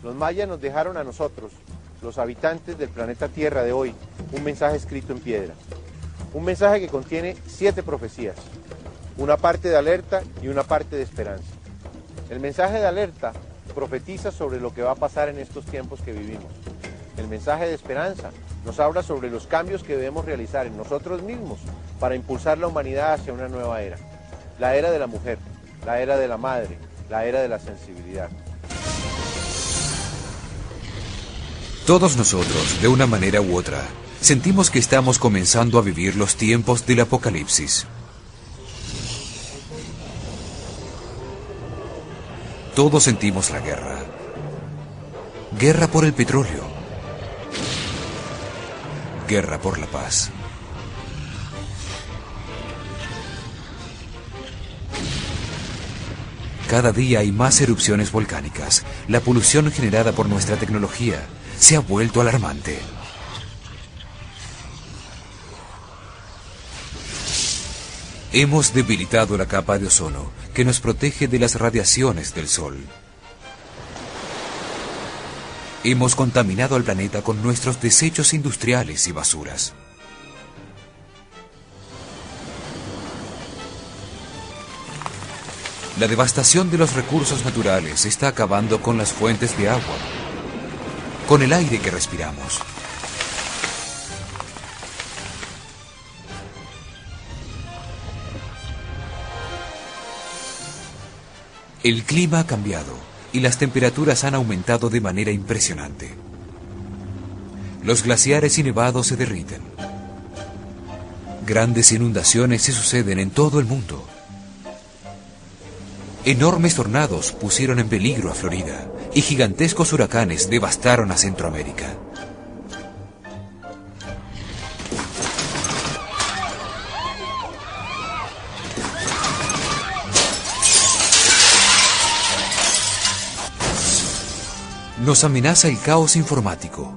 Los mayas nos dejaron a nosotros, los habitantes del planeta Tierra de hoy, un mensaje escrito en piedra. Un mensaje que contiene 7 profecías, una parte de alerta y una parte de esperanza. El mensaje de alerta profetiza sobre lo que va a pasar en estos tiempos que vivimos. El mensaje de esperanza nos habla sobre los cambios que debemos realizar en nosotros mismos para impulsar la humanidad hacia una nueva era. La era de la mujer, la era de la madre, la era de la sensibilidad. Todos nosotros, de una manera u otra, sentimos que estamos comenzando a vivir los tiempos del apocalipsis. Todos sentimos la guerra. Guerra por el petróleo. Guerra por la paz. Cada día hay más erupciones volcánicas. La polución generada por nuestra tecnología se ha vuelto alarmante. Hemos debilitado la capa de ozono que nos protege de las radiaciones del sol. Hemos contaminado al planeta con nuestros desechos industriales y basuras. La devastación de los recursos naturales está acabando con las fuentes de agua, con el aire que respiramos. El clima ha cambiado y las temperaturas han aumentado de manera impresionante. Los glaciares y nevados se derriten. Grandes inundaciones se suceden en todo el mundo. Enormes tornados pusieron en peligro a Florida y gigantescos huracanes devastaron a Centroamérica. Nos amenaza el caos informático.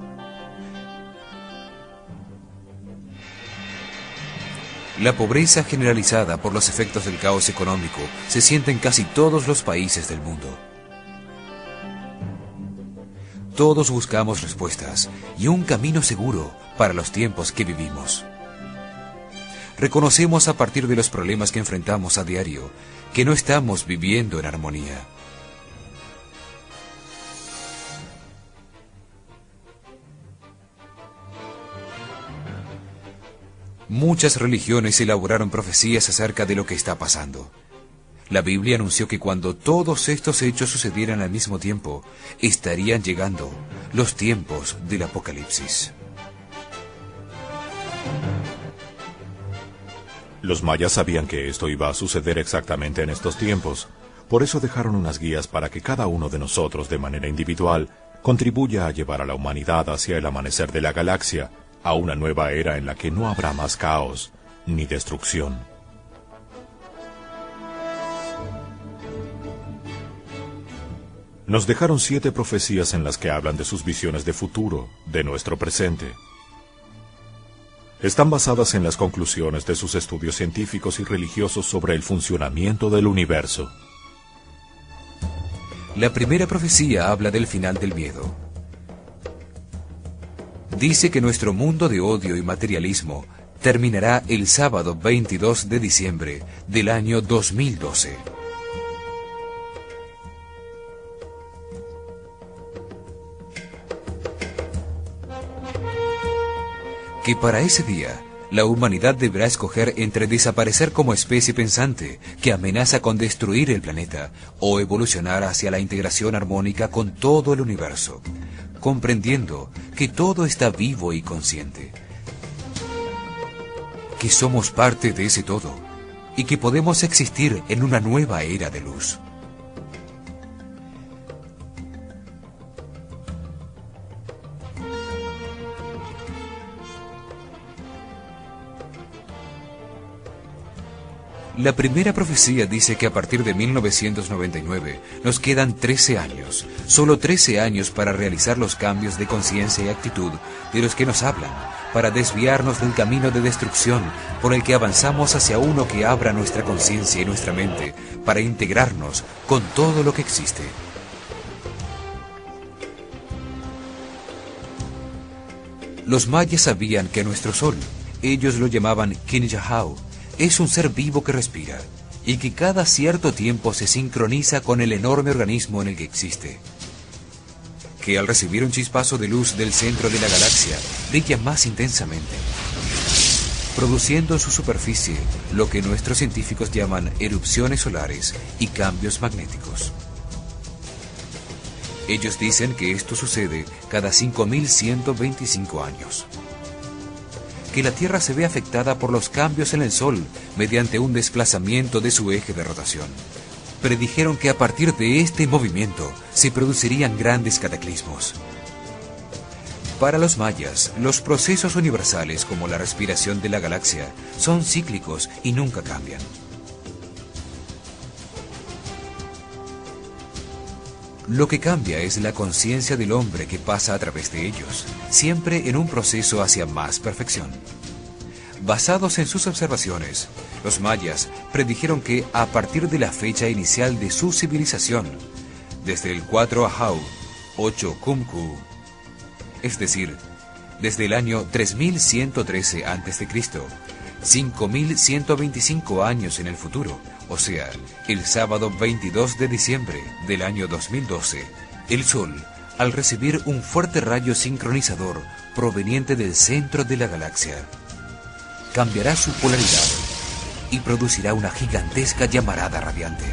La pobreza generalizada por los efectos del caos económico se siente en casi todos los países del mundo. Todos buscamos respuestas y un camino seguro para los tiempos que vivimos. Reconocemos a partir de los problemas que enfrentamos a diario que no estamos viviendo en armonía. Muchas religiones elaboraron profecías acerca de lo que está pasando. La Biblia anunció que cuando todos estos hechos sucedieran al mismo tiempo, estarían llegando los tiempos del Apocalipsis. Los mayas sabían que esto iba a suceder exactamente en estos tiempos. Por eso dejaron unas guías para que cada uno de nosotros, de manera individual, contribuya a llevar a la humanidad hacia el amanecer de la galaxia, a una nueva era en la que no habrá más caos ni destrucción. Nos dejaron 7 profecías en las que hablan de sus visiones de futuro, de nuestro presente. Están basadas en las conclusiones de sus estudios científicos y religiosos sobre el funcionamiento del universo. La primera profecía habla del final del miedo. Dice que nuestro mundo de odio y materialismo terminará el sábado 22 de diciembre del año 2012. Que para ese día, la humanidad deberá escoger entre desaparecer como especie pensante que amenaza con destruir el planeta o evolucionar hacia la integración armónica con todo el universo, comprendiendo que todo está vivo y consciente, que somos parte de ese todo y que podemos existir en una nueva era de luz. La primera profecía dice que a partir de 1999 nos quedan 13 años, solo 13 años para realizar los cambios de conciencia y actitud de los que nos hablan, para desviarnos del camino de destrucción por el que avanzamos hacia uno que abra nuestra conciencia y nuestra mente, para integrarnos con todo lo que existe. Los mayas sabían que nuestro sol, ellos lo llamaban Quinchajau, es un ser vivo que respira y que cada cierto tiempo se sincroniza con el enorme organismo en el que existe, que al recibir un chispazo de luz del centro de la galaxia brilla más intensamente, produciendo en su superficie lo que nuestros científicos llaman erupciones solares y cambios magnéticos. Ellos dicen que esto sucede cada 5.125 años. Que la Tierra se ve afectada por los cambios en el Sol mediante un desplazamiento de su eje de rotación. Predijeron que a partir de este movimiento se producirían grandes cataclismos. Para los mayas, los procesos universales como la respiración de la galaxia son cíclicos y nunca cambian. Lo que cambia es la conciencia del hombre que pasa a través de ellos, siempre en un proceso hacia más perfección. Basados en sus observaciones, los mayas predijeron que a partir de la fecha inicial de su civilización, desde el 4 Ahau, 8 Kumku, es decir, desde el año 3113 a.C., 5.125 años en el futuro, o sea, el sábado 22 de diciembre del año 2012, el Sol, al recibir un fuerte rayo sincronizador proveniente del centro de la galaxia, cambiará su polaridad y producirá una gigantesca llamarada radiante.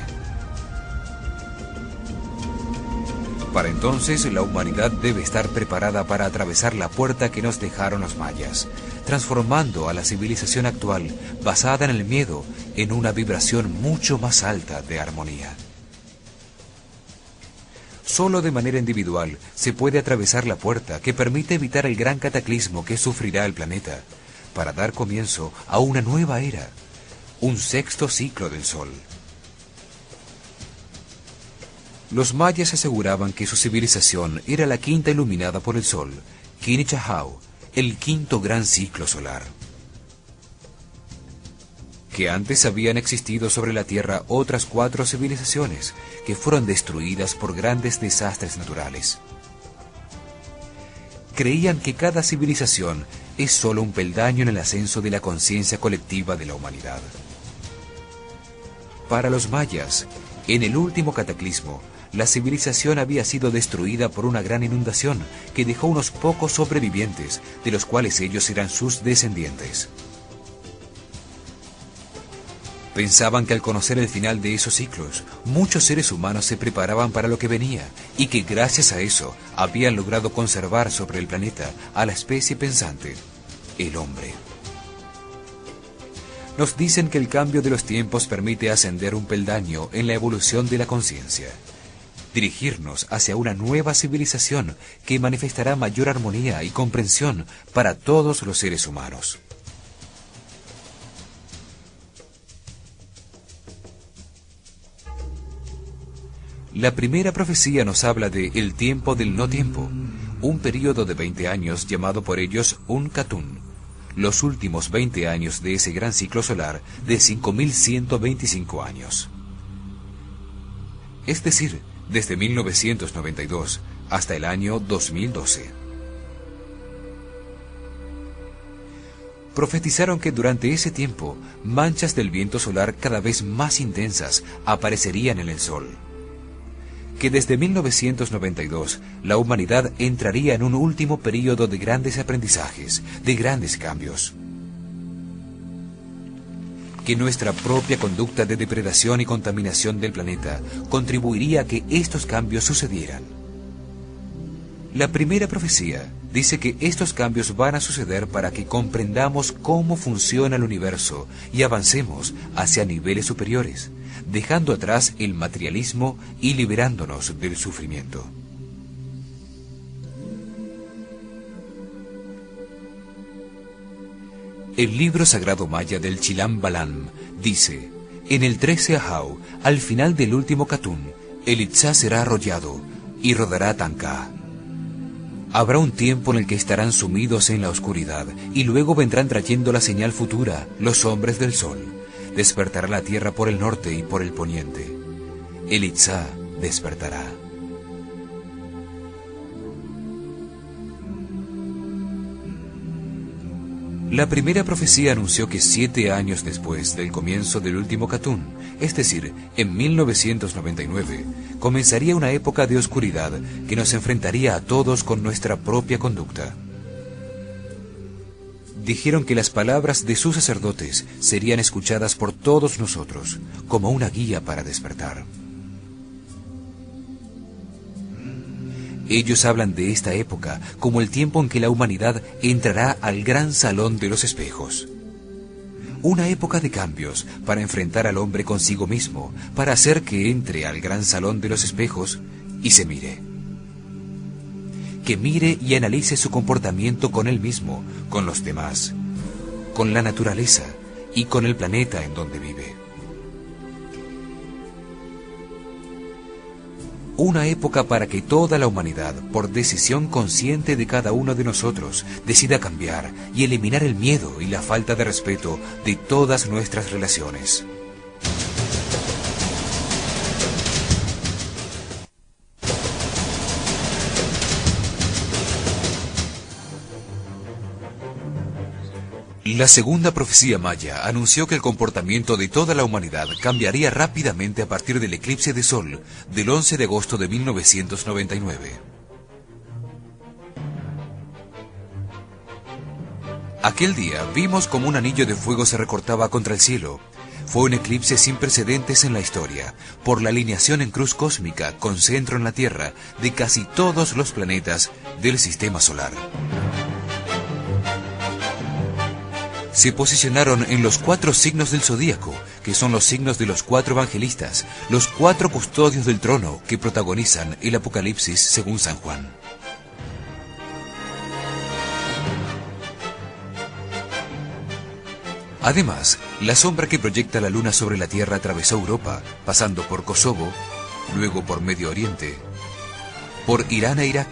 Para entonces, la humanidad debe estar preparada para atravesar la puerta que nos dejaron los mayas, transformando a la civilización actual, basada en el miedo, en una vibración mucho más alta de armonía. Solo de manera individual se puede atravesar la puerta que permite evitar el gran cataclismo que sufrirá el planeta, para dar comienzo a una nueva era, un sexto ciclo del Sol. Los mayas aseguraban que su civilización era la quinta iluminada por el Sol, Quinchajau, el quinto gran ciclo solar. Que antes habían existido sobre la Tierra otras 4 civilizaciones que fueron destruidas por grandes desastres naturales. Creían que cada civilización es solo un peldaño en el ascenso de la conciencia colectiva de la humanidad. Para los mayas, en el último cataclismo, la civilización había sido destruida por una gran inundación que dejó unos pocos sobrevivientes, de los cuales ellos eran sus descendientes. Pensaban que al conocer el final de esos ciclos, muchos seres humanos se preparaban para lo que venía y que gracias a eso habían logrado conservar sobre el planeta a la especie pensante, el hombre. Nos dicen que el cambio de los tiempos permite ascender un peldaño en la evolución de la conciencia, dirigirnos hacia una nueva civilización que manifestará mayor armonía y comprensión para todos los seres humanos. La primera profecía nos habla de el tiempo del no tiempo, un período de 20 años llamado por ellos un Katun, los últimos 20 años de ese gran ciclo solar de 5.125 años. Es decir, desde 1992 hasta el año 2012. Profetizaron que durante ese tiempo, manchas del viento solar cada vez más intensas aparecerían en el Sol. Que desde 1992 la humanidad entraría en un último período de grandes aprendizajes, de grandes cambios. Que nuestra propia conducta de depredación y contaminación del planeta contribuiría a que estos cambios sucedieran. La primera profecía dice que estos cambios van a suceder para que comprendamos cómo funciona el universo y avancemos hacia niveles superiores, dejando atrás el materialismo y liberándonos del sufrimiento. El libro sagrado maya del Chilam Balam dice: en el 13 Ahau, al final del último Katun, el Itzá será arrollado y rodará Tanka. Habrá un tiempo en el que estarán sumidos en la oscuridad y luego vendrán trayendo la señal futura, los hombres del sol. Despertará la tierra por el norte y por el poniente. El Itzá despertará. La primera profecía anunció que 7 años después del comienzo del último Catún, es decir, en 1999, comenzaría una época de oscuridad que nos enfrentaría a todos con nuestra propia conducta. Dijeron que las palabras de sus sacerdotes serían escuchadas por todos nosotros, como una guía para despertar. Ellos hablan de esta época como el tiempo en que la humanidad entrará al gran salón de los espejos. Una época de cambios para enfrentar al hombre consigo mismo, para hacer que entre al gran salón de los espejos y se mire. Que mire y analice su comportamiento con él mismo, con los demás, con la naturaleza y con el planeta en donde vive. Una época para que toda la humanidad, por decisión consciente de cada uno de nosotros, decida cambiar y eliminar el miedo y la falta de respeto de todas nuestras relaciones. La segunda profecía maya anunció que el comportamiento de toda la humanidad cambiaría rápidamente a partir del eclipse de sol del 11 de agosto de 1999. Aquel día vimos como un anillo de fuego se recortaba contra el cielo. Fue un eclipse sin precedentes en la historia, por la alineación en cruz cósmica con centro en la Tierra de casi todos los planetas del sistema solar. Se posicionaron en los 4 signos del zodíaco, que son los signos de los 4 evangelistas, los 4 custodios del trono que protagonizan el Apocalipsis según San Juan. Además, la sombra que proyecta la luna sobre la Tierra atravesó Europa, pasando por Kosovo, luego por Medio Oriente, por Irán e Irak,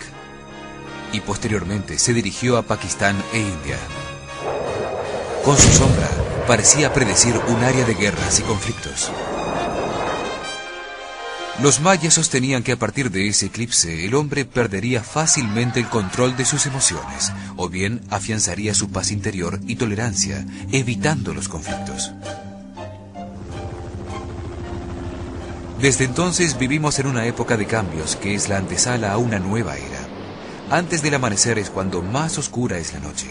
y posteriormente se dirigió a Pakistán e India. Con su sombra, parecía predecir un área de guerras y conflictos. Los mayas sostenían que a partir de ese eclipse el hombre perdería fácilmente el control de sus emociones, o bien afianzaría su paz interior y tolerancia, evitando los conflictos. Desde entonces vivimos en una época de cambios que es la antesala a una nueva era. Antes del amanecer es cuando más oscura es la noche.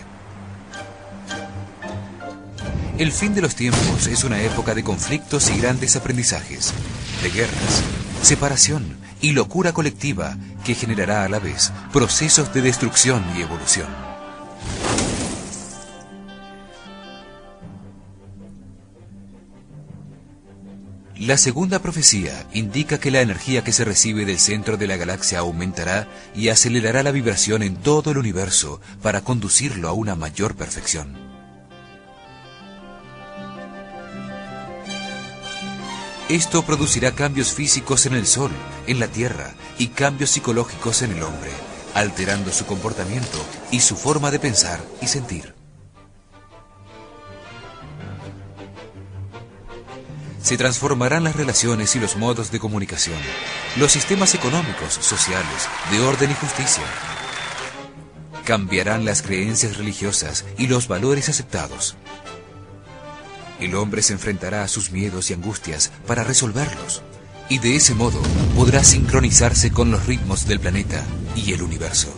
El fin de los tiempos es una época de conflictos y grandes aprendizajes, de guerras, separación y locura colectiva que generará a la vez procesos de destrucción y evolución. La segunda profecía indica que la energía que se recibe del centro de la galaxia aumentará y acelerará la vibración en todo el universo para conducirlo a una mayor perfección. Esto producirá cambios físicos en el Sol, en la Tierra, y cambios psicológicos en el hombre, alterando su comportamiento y su forma de pensar y sentir. Se transformarán las relaciones y los modos de comunicación, los sistemas económicos, sociales, de orden y justicia. Cambiarán las creencias religiosas y los valores aceptados. El hombre se enfrentará a sus miedos y angustias para resolverlos, y de ese modo podrá sincronizarse con los ritmos del planeta y el universo.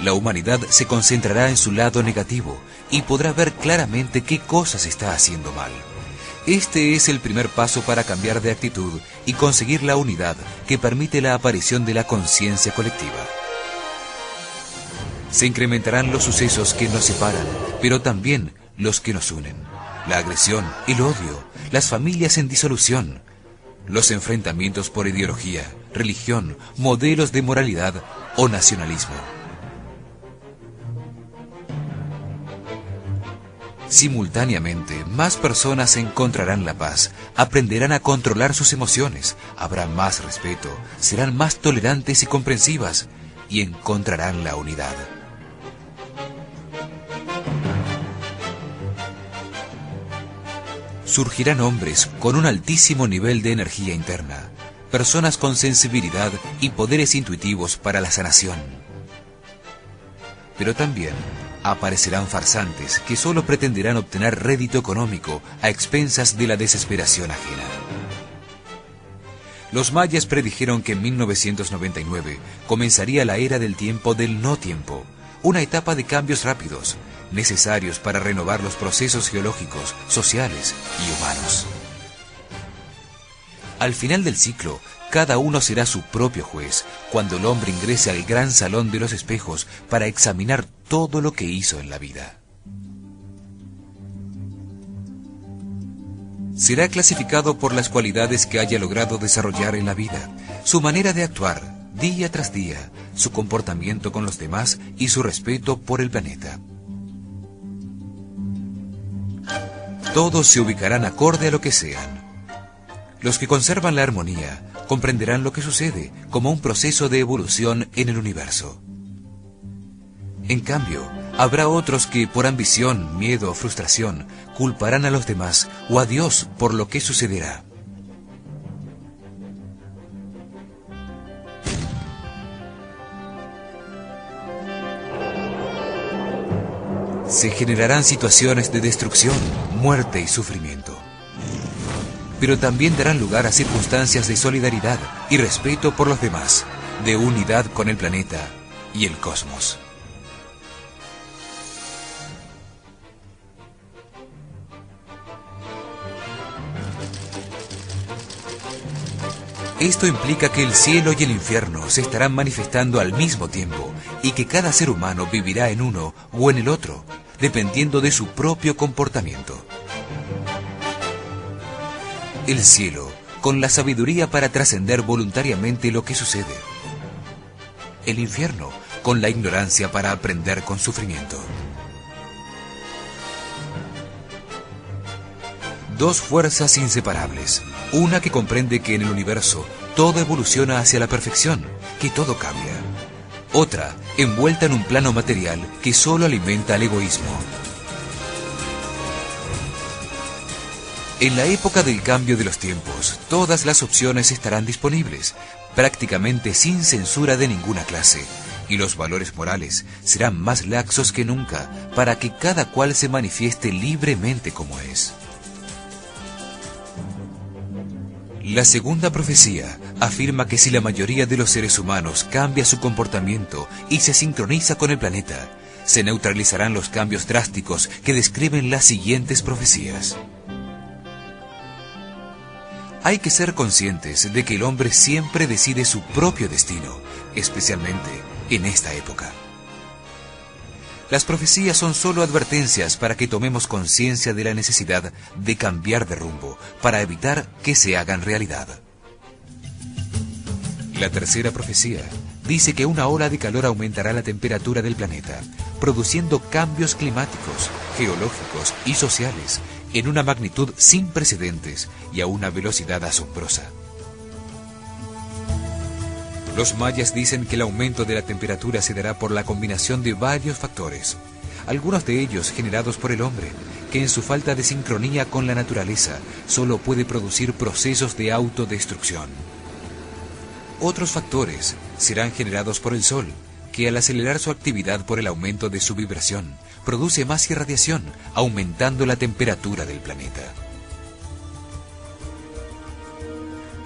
La humanidad se concentrará en su lado negativo y podrá ver claramente qué cosas está haciendo mal. Este es el primer paso para cambiar de actitud y conseguir la unidad que permite la aparición de la conciencia colectiva. Se incrementarán los sucesos que nos separan, pero también los que nos unen. La agresión, el odio, las familias en disolución, los enfrentamientos por ideología, religión, modelos de moralidad o nacionalismo. Simultáneamente, más personas encontrarán la paz, aprenderán a controlar sus emociones, habrá más respeto, serán más tolerantes y comprensivas, y encontrarán la unidad. Surgirán hombres con un altísimo nivel de energía interna, personas con sensibilidad y poderes intuitivos para la sanación. Pero también aparecerán farsantes que solo pretenderán obtener rédito económico a expensas de la desesperación ajena. Los mayas predijeron que en 1999 comenzaría la era del tiempo del no tiempo, una etapa de cambios rápidos, necesarios para renovar los procesos geológicos, sociales y humanos. Al final del ciclo, cada uno será su propio juez, cuando el hombre ingrese al gran salón de los espejos para examinar todo lo que hizo en la vida. Será clasificado por las cualidades que haya logrado desarrollar en la vida, su manera de actuar, día tras día, su comportamiento con los demás y su respeto por el planeta. Todos se ubicarán acorde a lo que sean. Los que conservan la armonía comprenderán lo que sucede como un proceso de evolución en el universo. En cambio, habrá otros que por ambición, miedo o frustración culparán a los demás o a Dios por lo que sucederá. Se generarán situaciones de destrucción, muerte y sufrimiento. Pero también darán lugar a circunstancias de solidaridad y respeto por los demás, de unidad con el planeta y el cosmos. Esto implica que el cielo y el infierno se estarán manifestando al mismo tiempo y que cada ser humano vivirá en uno o en el otro, dependiendo de su propio comportamiento. El cielo, con la sabiduría para trascender voluntariamente lo que sucede. El infierno, con la ignorancia para aprender con sufrimiento. Dos fuerzas inseparables. Una que comprende que en el universo todo evoluciona hacia la perfección, que todo cambia. Otra, envuelta en un plano material que solo alimenta el egoísmo. En la época del cambio de los tiempos, todas las opciones estarán disponibles, prácticamente sin censura de ninguna clase, y los valores morales serán más laxos que nunca para que cada cual se manifieste libremente como es. La segunda profecía afirma que si la mayoría de los seres humanos cambia su comportamiento y se sincroniza con el planeta, se neutralizarán los cambios drásticos que describen las siguientes profecías. Hay que ser conscientes de que el hombre siempre decide su propio destino, especialmente en esta época. Las profecías son solo advertencias para que tomemos conciencia de la necesidad de cambiar de rumbo para evitar que se hagan realidad. La tercera profecía dice que una ola de calor aumentará la temperatura del planeta, produciendo cambios climáticos, geológicos y sociales en una magnitud sin precedentes y a una velocidad asombrosa. Los mayas dicen que el aumento de la temperatura se dará por la combinación de varios factores, algunos de ellos generados por el hombre, que en su falta de sincronía con la naturaleza solo puede producir procesos de autodestrucción. Otros factores serán generados por el Sol, que al acelerar su actividad por el aumento de su vibración, produce más irradiación, aumentando la temperatura del planeta.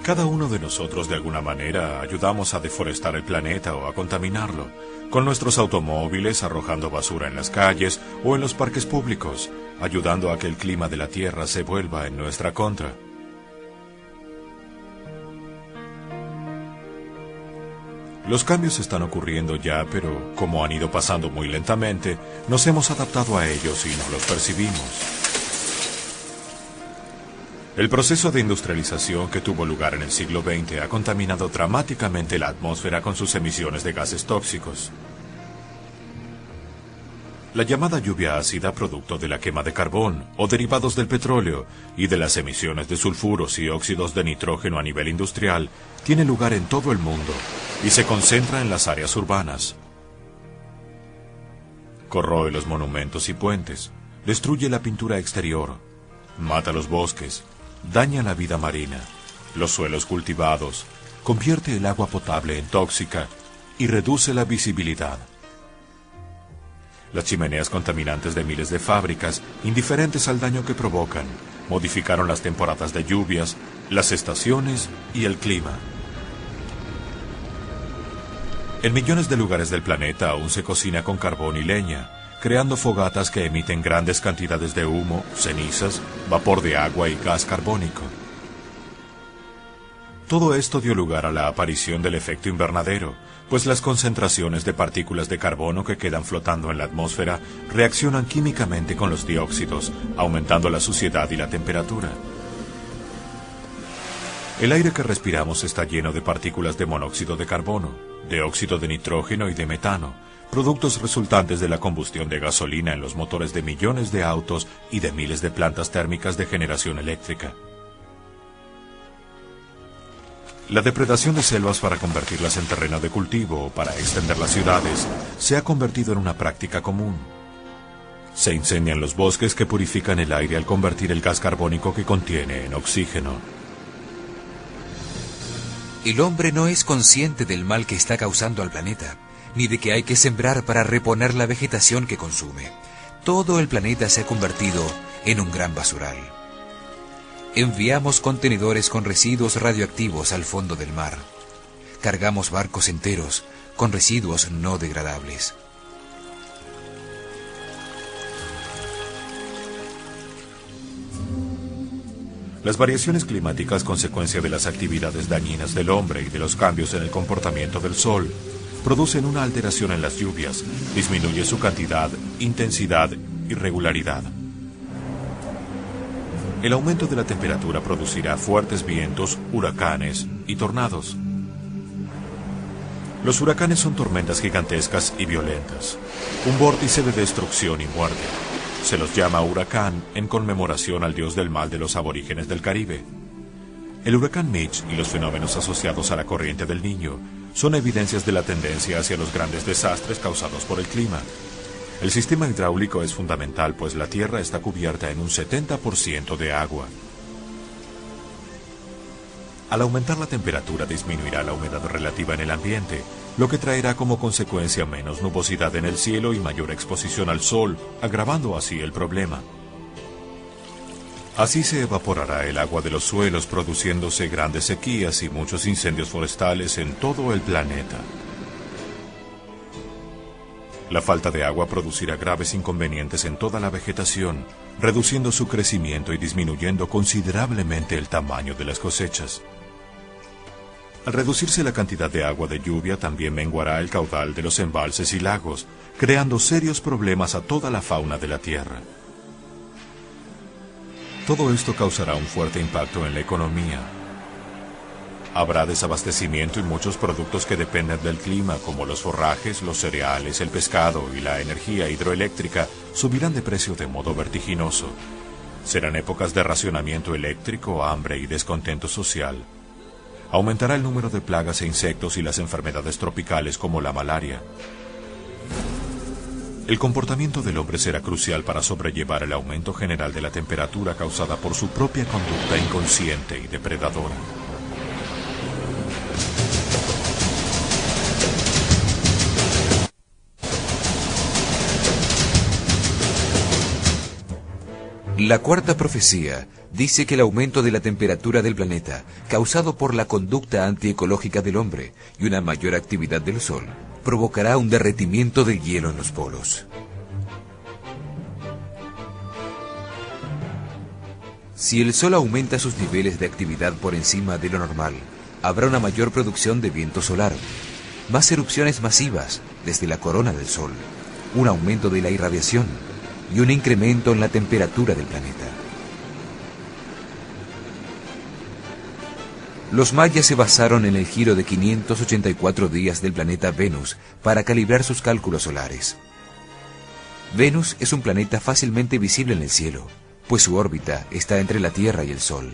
Cada uno de nosotros de alguna manera ayudamos a deforestar el planeta o a contaminarlo, con nuestros automóviles arrojando basura en las calles o en los parques públicos, ayudando a que el clima de la Tierra se vuelva en nuestra contra. Los cambios están ocurriendo ya, pero como han ido pasando muy lentamente, nos hemos adaptado a ellos y no los percibimos. El proceso de industrialización que tuvo lugar en el siglo XX ha contaminado dramáticamente la atmósfera con sus emisiones de gases tóxicos. La llamada lluvia ácida, producto de la quema de carbón o derivados del petróleo y de las emisiones de sulfuros y óxidos de nitrógeno a nivel industrial, tiene lugar en todo el mundo y se concentra en las áreas urbanas. Corroe los monumentos y puentes, destruye la pintura exterior, mata los bosques, daña la vida marina, los suelos cultivados, convierte el agua potable en tóxica y reduce la visibilidad. Las chimeneas contaminantes de miles de fábricas, indiferentes al daño que provocan, modificaron las temporadas de lluvias, las estaciones y el clima. En millones de lugares del planeta aún se cocina con carbón y leña, creando fogatas que emiten grandes cantidades de humo, cenizas, vapor de agua y gas carbónico. Todo esto dio lugar a la aparición del efecto invernadero, pues las concentraciones de partículas de carbono que quedan flotando en la atmósfera reaccionan químicamente con los dióxidos, aumentando la suciedad y la temperatura. El aire que respiramos está lleno de partículas de monóxido de carbono, de óxido de nitrógeno y de metano, productos resultantes de la combustión de gasolina en los motores de millones de autos y de miles de plantas térmicas de generación eléctrica. La depredación de selvas para convertirlas en terreno de cultivo o para extender las ciudades se ha convertido en una práctica común. Se incendian los bosques que purifican el aire al convertir el gas carbónico que contiene en oxígeno. El hombre no es consciente del mal que está causando al planeta, ni de que hay que sembrar para reponer la vegetación que consume. Todo el planeta se ha convertido en un gran basural. Enviamos contenedores con residuos radioactivos al fondo del mar. Cargamos barcos enteros con residuos no degradables. Las variaciones climáticas, consecuencia de las actividades dañinas del hombre y de los cambios en el comportamiento del sol, producen una alteración en las lluvias, disminuye su cantidad, intensidad y regularidad. El aumento de la temperatura producirá fuertes vientos, huracanes y tornados. Los huracanes son tormentas gigantescas y violentas, un vórtice de destrucción y muerte. Se los llama huracán en conmemoración al dios del mal de los aborígenes del Caribe. El huracán Mitch y los fenómenos asociados a la corriente del Niño son evidencias de la tendencia hacia los grandes desastres causados por el clima. El sistema hidráulico es fundamental, pues la Tierra está cubierta en un 70% de agua. Al aumentar la temperatura disminuirá la humedad relativa en el ambiente, lo que traerá como consecuencia menos nubosidad en el cielo y mayor exposición al sol, agravando así el problema. Así se evaporará el agua de los suelos, produciéndose grandes sequías y muchos incendios forestales en todo el planeta. La falta de agua producirá graves inconvenientes en toda la vegetación, reduciendo su crecimiento y disminuyendo considerablemente el tamaño de las cosechas. Al reducirse la cantidad de agua de lluvia, también menguará el caudal de los embalses y lagos, creando serios problemas a toda la fauna de la Tierra. Todo esto causará un fuerte impacto en la economía. Habrá desabastecimiento y muchos productos que dependen del clima, como los forrajes, los cereales, el pescado y la energía hidroeléctrica, subirán de precio de modo vertiginoso. Serán épocas de racionamiento eléctrico, hambre y descontento social. Aumentará el número de plagas e insectos y las enfermedades tropicales como la malaria. El comportamiento del hombre será crucial para sobrellevar el aumento general de la temperatura causada por su propia conducta inconsciente y depredadora. La cuarta profecía dice que el aumento de la temperatura del planeta, causado por la conducta antiecológica del hombre y una mayor actividad del Sol, provocará un derretimiento del hielo en los polos. Si el Sol aumenta sus niveles de actividad por encima de lo normal, habrá una mayor producción de viento solar, más erupciones masivas desde la corona del Sol, un aumento de la irradiación y un incremento en la temperatura del planeta. Los mayas se basaron en el giro de 584 días del planeta Venus para calibrar sus cálculos solares. Venus es un planeta fácilmente visible en el cielo, pues su órbita está entre la Tierra y el Sol.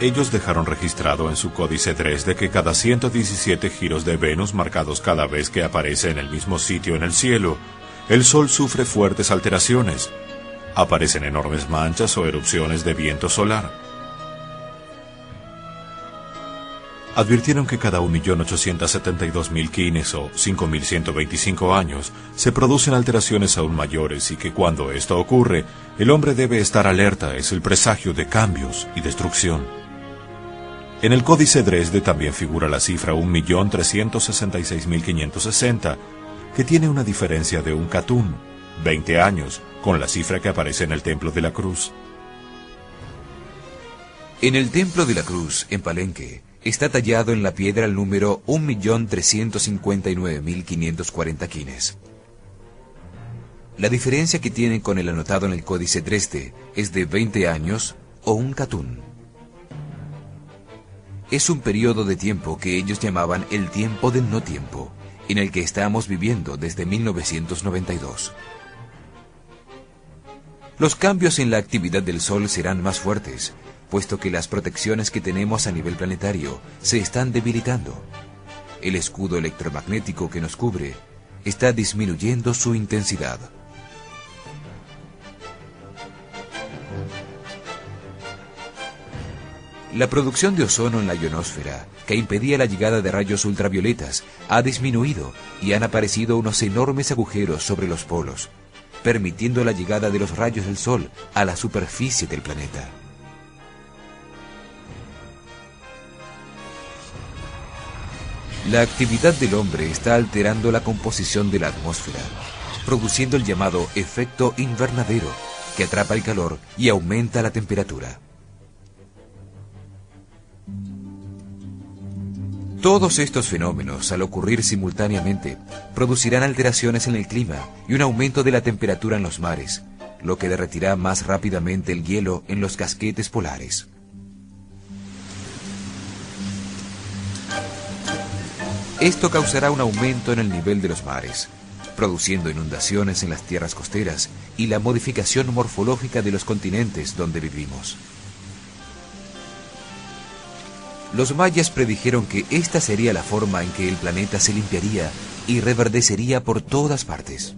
Ellos dejaron registrado en su códice Dresde que cada 117 giros de Venus marcados cada vez que aparece en el mismo sitio en el cielo, el Sol sufre fuertes alteraciones. Aparecen enormes manchas o erupciones de viento solar. Advirtieron que cada 1.872.000 quines o 5.125 años se producen alteraciones aún mayores y que cuando esto ocurre, el hombre debe estar alerta, es el presagio de cambios y destrucción. En el códice Dresde también figura la cifra 1.366.560, que tiene una diferencia de un catún, 20 años, con la cifra que aparece en el Templo de la Cruz. En el Templo de la Cruz, en Palenque, está tallado en la piedra el número 1.359.540 quines. La diferencia que tienen con el anotado en el códice Dresde es de 20 años o un catún. Es un periodo de tiempo que ellos llamaban el tiempo del no tiempo, en el que estamos viviendo desde 1992. Los cambios en la actividad del Sol serán más fuertes, puesto que las protecciones que tenemos a nivel planetario se están debilitando. El escudo electromagnético que nos cubre está disminuyendo su intensidad. La producción de ozono en la ionosfera, que impedía la llegada de rayos ultravioletas, ha disminuido y han aparecido unos enormes agujeros sobre los polos, permitiendo la llegada de los rayos del Sol a la superficie del planeta. La actividad del hombre está alterando la composición de la atmósfera, produciendo el llamado efecto invernadero, que atrapa el calor y aumenta la temperatura. Todos estos fenómenos, al ocurrir simultáneamente, producirán alteraciones en el clima y un aumento de la temperatura en los mares, lo que derretirá más rápidamente el hielo en los casquetes polares. Esto causará un aumento en el nivel de los mares, produciendo inundaciones en las tierras costeras y la modificación morfológica de los continentes donde vivimos. Los mayas predijeron que esta sería la forma en que el planeta se limpiaría y reverdecería por todas partes.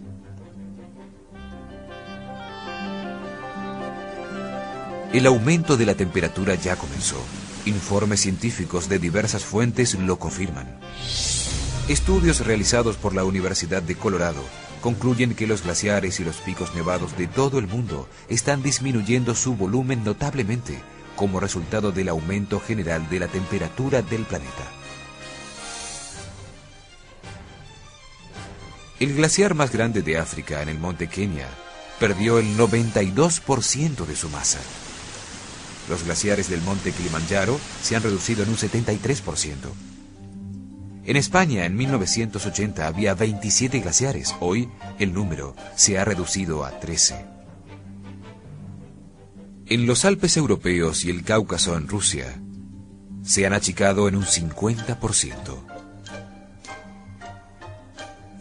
El aumento de la temperatura ya comenzó. Informes científicos de diversas fuentes lo confirman. Estudios realizados por la Universidad de Colorado concluyen que los glaciares y los picos nevados de todo el mundo están disminuyendo su volumen notablemente, como resultado del aumento general de la temperatura del planeta. El glaciar más grande de África, en el monte Kenia, perdió el 92% de su masa. Los glaciares del monte Kilimanjaro se han reducido en un 73%. En España, en 1980, había 27 glaciares. Hoy, el número se ha reducido a 13. En los Alpes europeos y el Cáucaso en Rusia, se han achicado en un 50%.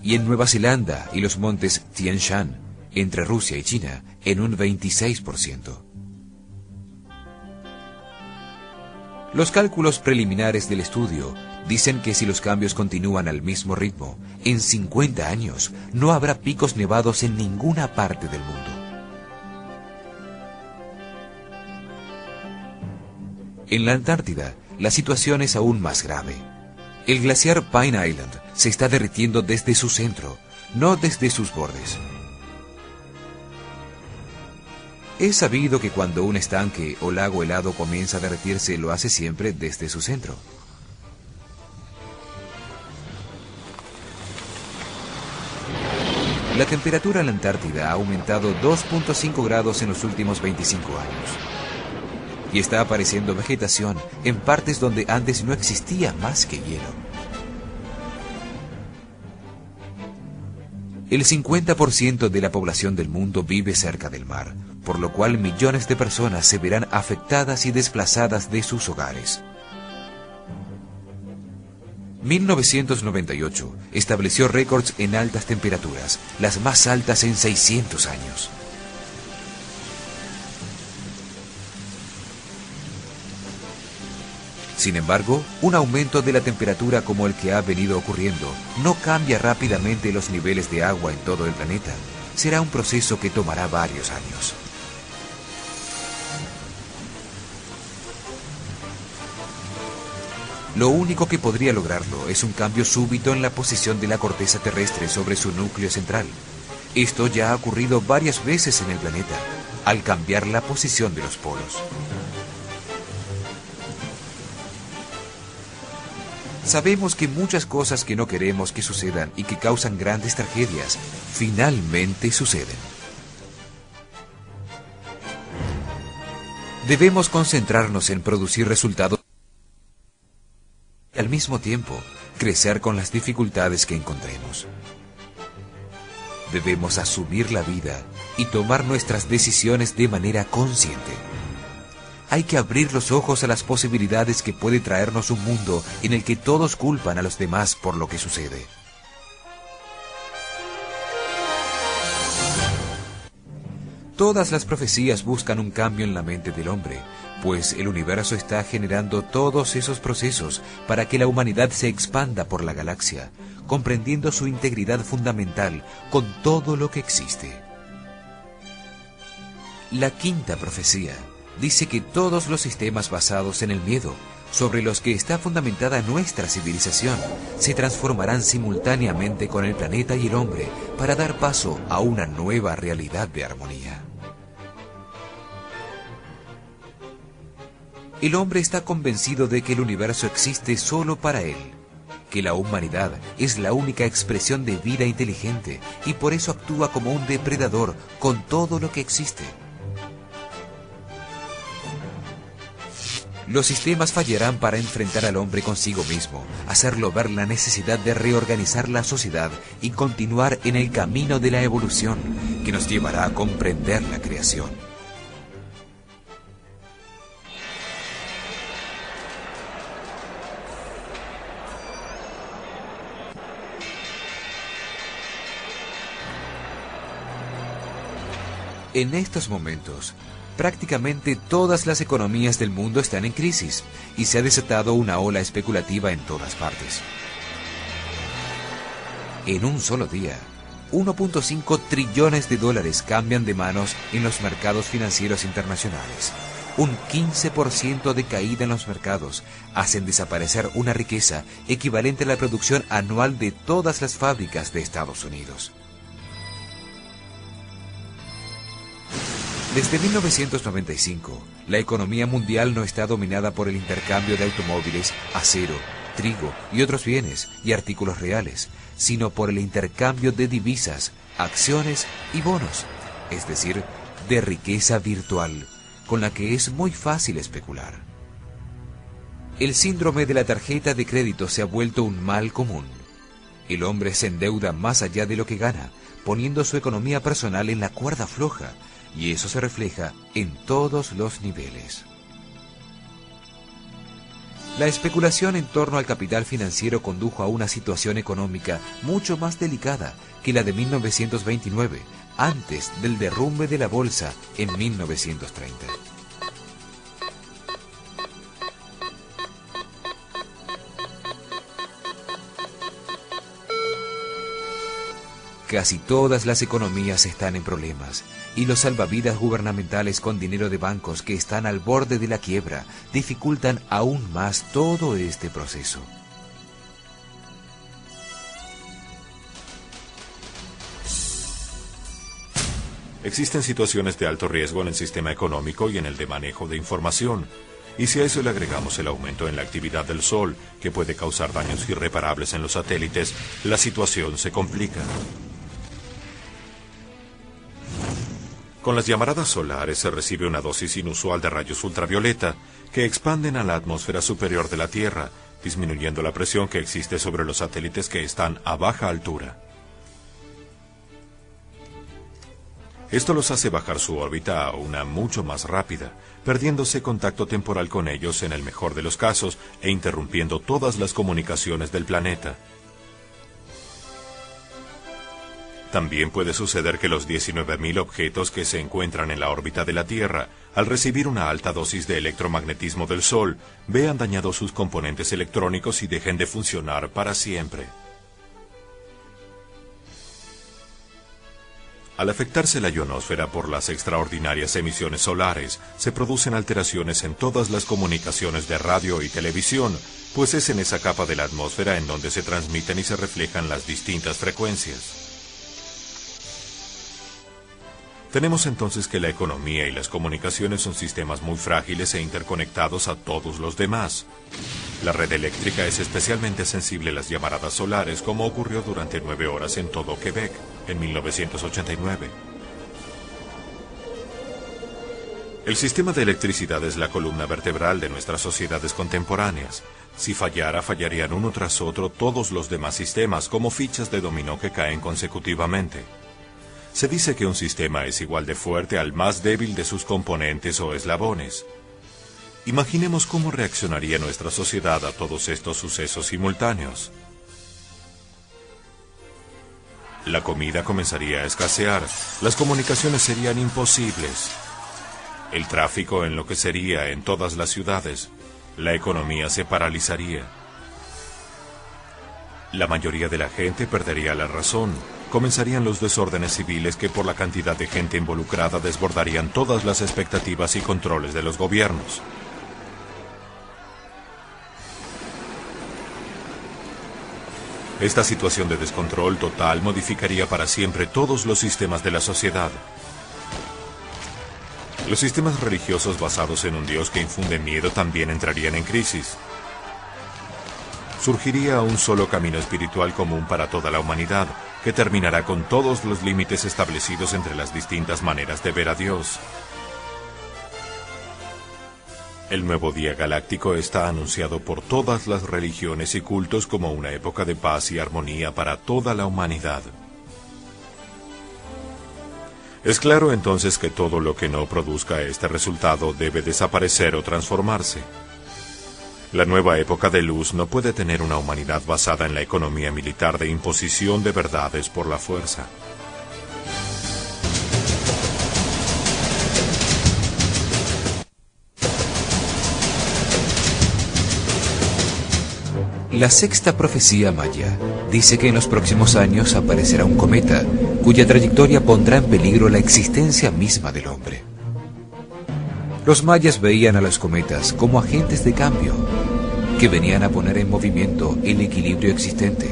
Y en Nueva Zelanda y los montes Tian Shan, entre Rusia y China, en un 26%. Los cálculos preliminares del estudio dicen que si los cambios continúan al mismo ritmo, en 50 años no habrá picos nevados en ninguna parte del mundo. En la Antártida, la situación es aún más grave. El glaciar Pine Island se está derritiendo desde su centro, no desde sus bordes. Es sabido que cuando un estanque o lago helado comienza a derretirse, lo hace siempre desde su centro. La temperatura en la Antártida ha aumentado 2.5 grados en los últimos 25 años. Y está apareciendo vegetación en partes donde antes no existía más que hielo. El 50% de la población del mundo vive cerca del mar, por lo cual millones de personas se verán afectadas y desplazadas de sus hogares. 1998 estableció récords en altas temperaturas, las más altas en 600 años. Sin embargo, un aumento de la temperatura como el que ha venido ocurriendo no cambia rápidamente los niveles de agua en todo el planeta. Será un proceso que tomará varios años. Lo único que podría lograrlo es un cambio súbito en la posición de la corteza terrestre sobre su núcleo central. Esto ya ha ocurrido varias veces en el planeta, al cambiar la posición de los polos. Sabemos que muchas cosas que no queremos que sucedan y que causan grandes tragedias, finalmente suceden. Debemos concentrarnos en producir resultados y al mismo tiempo crecer con las dificultades que encontremos. Debemos asumir la vida y tomar nuestras decisiones de manera consciente. Hay que abrir los ojos a las posibilidades que puede traernos un mundo en el que todos culpan a los demás por lo que sucede. Todas las profecías buscan un cambio en la mente del hombre, pues el universo está generando todos esos procesos para que la humanidad se expanda por la galaxia, comprendiendo su integridad fundamental con todo lo que existe. La quinta profecía dice que todos los sistemas basados en el miedo, sobre los que está fundamentada nuestra civilización, se transformarán simultáneamente con el planeta y el hombre para dar paso a una nueva realidad de armonía. El hombre está convencido de que el universo existe solo para él, que la humanidad es la única expresión de vida inteligente y por eso actúa como un depredador con todo lo que existe. Los sistemas fallarán para enfrentar al hombre consigo mismo, hacerlo ver la necesidad de reorganizar la sociedad y continuar en el camino de la evolución que nos llevará a comprender la creación. En estos momentos, prácticamente todas las economías del mundo están en crisis y se ha desatado una ola especulativa en todas partes. En un solo día, 1.5 trillones de dólares cambian de manos en los mercados financieros internacionales. Un 15% de caída en los mercados hacen desaparecer una riqueza equivalente a la producción anual de todas las fábricas de Estados Unidos. Desde 1995, la economía mundial no está dominada por el intercambio de automóviles, acero, trigo y otros bienes y artículos reales, sino por el intercambio de divisas, acciones y bonos, es decir, de riqueza virtual, con la que es muy fácil especular. El síndrome de la tarjeta de crédito se ha vuelto un mal común. El hombre se endeuda más allá de lo que gana, poniendo su economía personal en la cuerda floja, y eso se refleja en todos los niveles. La especulación en torno al capital financiero condujo a una situación económica mucho más delicada que la de 1929, antes del derrumbe de la bolsa en 1930. Casi todas las economías están en problemas, y los salvavidas gubernamentales con dinero de bancos que están al borde de la quiebra dificultan aún más todo este proceso. Existen situaciones de alto riesgo en el sistema económico y en el de manejo de información. Y si a eso le agregamos el aumento en la actividad del Sol, que puede causar daños irreparables en los satélites, la situación se complica. Con las llamaradas solares se recibe una dosis inusual de rayos ultravioleta que expanden a la atmósfera superior de la Tierra, disminuyendo la presión que existe sobre los satélites que están a baja altura. Esto los hace bajar su órbita a una mucho más rápida, perdiéndose contacto temporal con ellos en el mejor de los casos e interrumpiendo todas las comunicaciones del planeta. También puede suceder que los 19.000 objetos que se encuentran en la órbita de la Tierra, al recibir una alta dosis de electromagnetismo del Sol, vean dañados sus componentes electrónicos y dejen de funcionar para siempre. Al afectarse la ionosfera por las extraordinarias emisiones solares, se producen alteraciones en todas las comunicaciones de radio y televisión, pues es en esa capa de la atmósfera en donde se transmiten y se reflejan las distintas frecuencias. Tenemos entonces que la economía y las comunicaciones son sistemas muy frágiles e interconectados a todos los demás. La red eléctrica es especialmente sensible a las llamaradas solares, como ocurrió durante 9 horas en todo Quebec, en 1989. El sistema de electricidad es la columna vertebral de nuestras sociedades contemporáneas. Si fallara, fallarían uno tras otro todos los demás sistemas, como fichas de dominó que caen consecutivamente. Se dice que un sistema es igual de fuerte al más débil de sus componentes o eslabones. Imaginemos cómo reaccionaría nuestra sociedad a todos estos sucesos simultáneos. La comida comenzaría a escasear, las comunicaciones serían imposibles, el tráfico enloquecería en todas las ciudades, la economía se paralizaría. La mayoría de la gente perdería la razón. Comenzarían los desórdenes civiles que por la cantidad de gente involucrada desbordarían todas las expectativas y controles de los gobiernos. Esta situación de descontrol total modificaría para siempre todos los sistemas de la sociedad. Los sistemas religiosos basados en un Dios que infunde miedo también entrarían en crisis. Surgiría un solo camino espiritual común para toda la humanidad, que terminará con todos los límites establecidos entre las distintas maneras de ver a Dios. El nuevo día galáctico está anunciado por todas las religiones y cultos como una época de paz y armonía para toda la humanidad. Es claro entonces que todo lo que no produzca este resultado debe desaparecer o transformarse. La nueva época de luz no puede tener una humanidad basada en la economía militar de imposición de verdades por la fuerza. La sexta profecía maya dice que en los próximos años aparecerá un cometa cuya trayectoria pondrá en peligro la existencia misma del hombre. Los mayas veían a los cometas como agentes de cambio que venían a poner en movimiento el equilibrio existente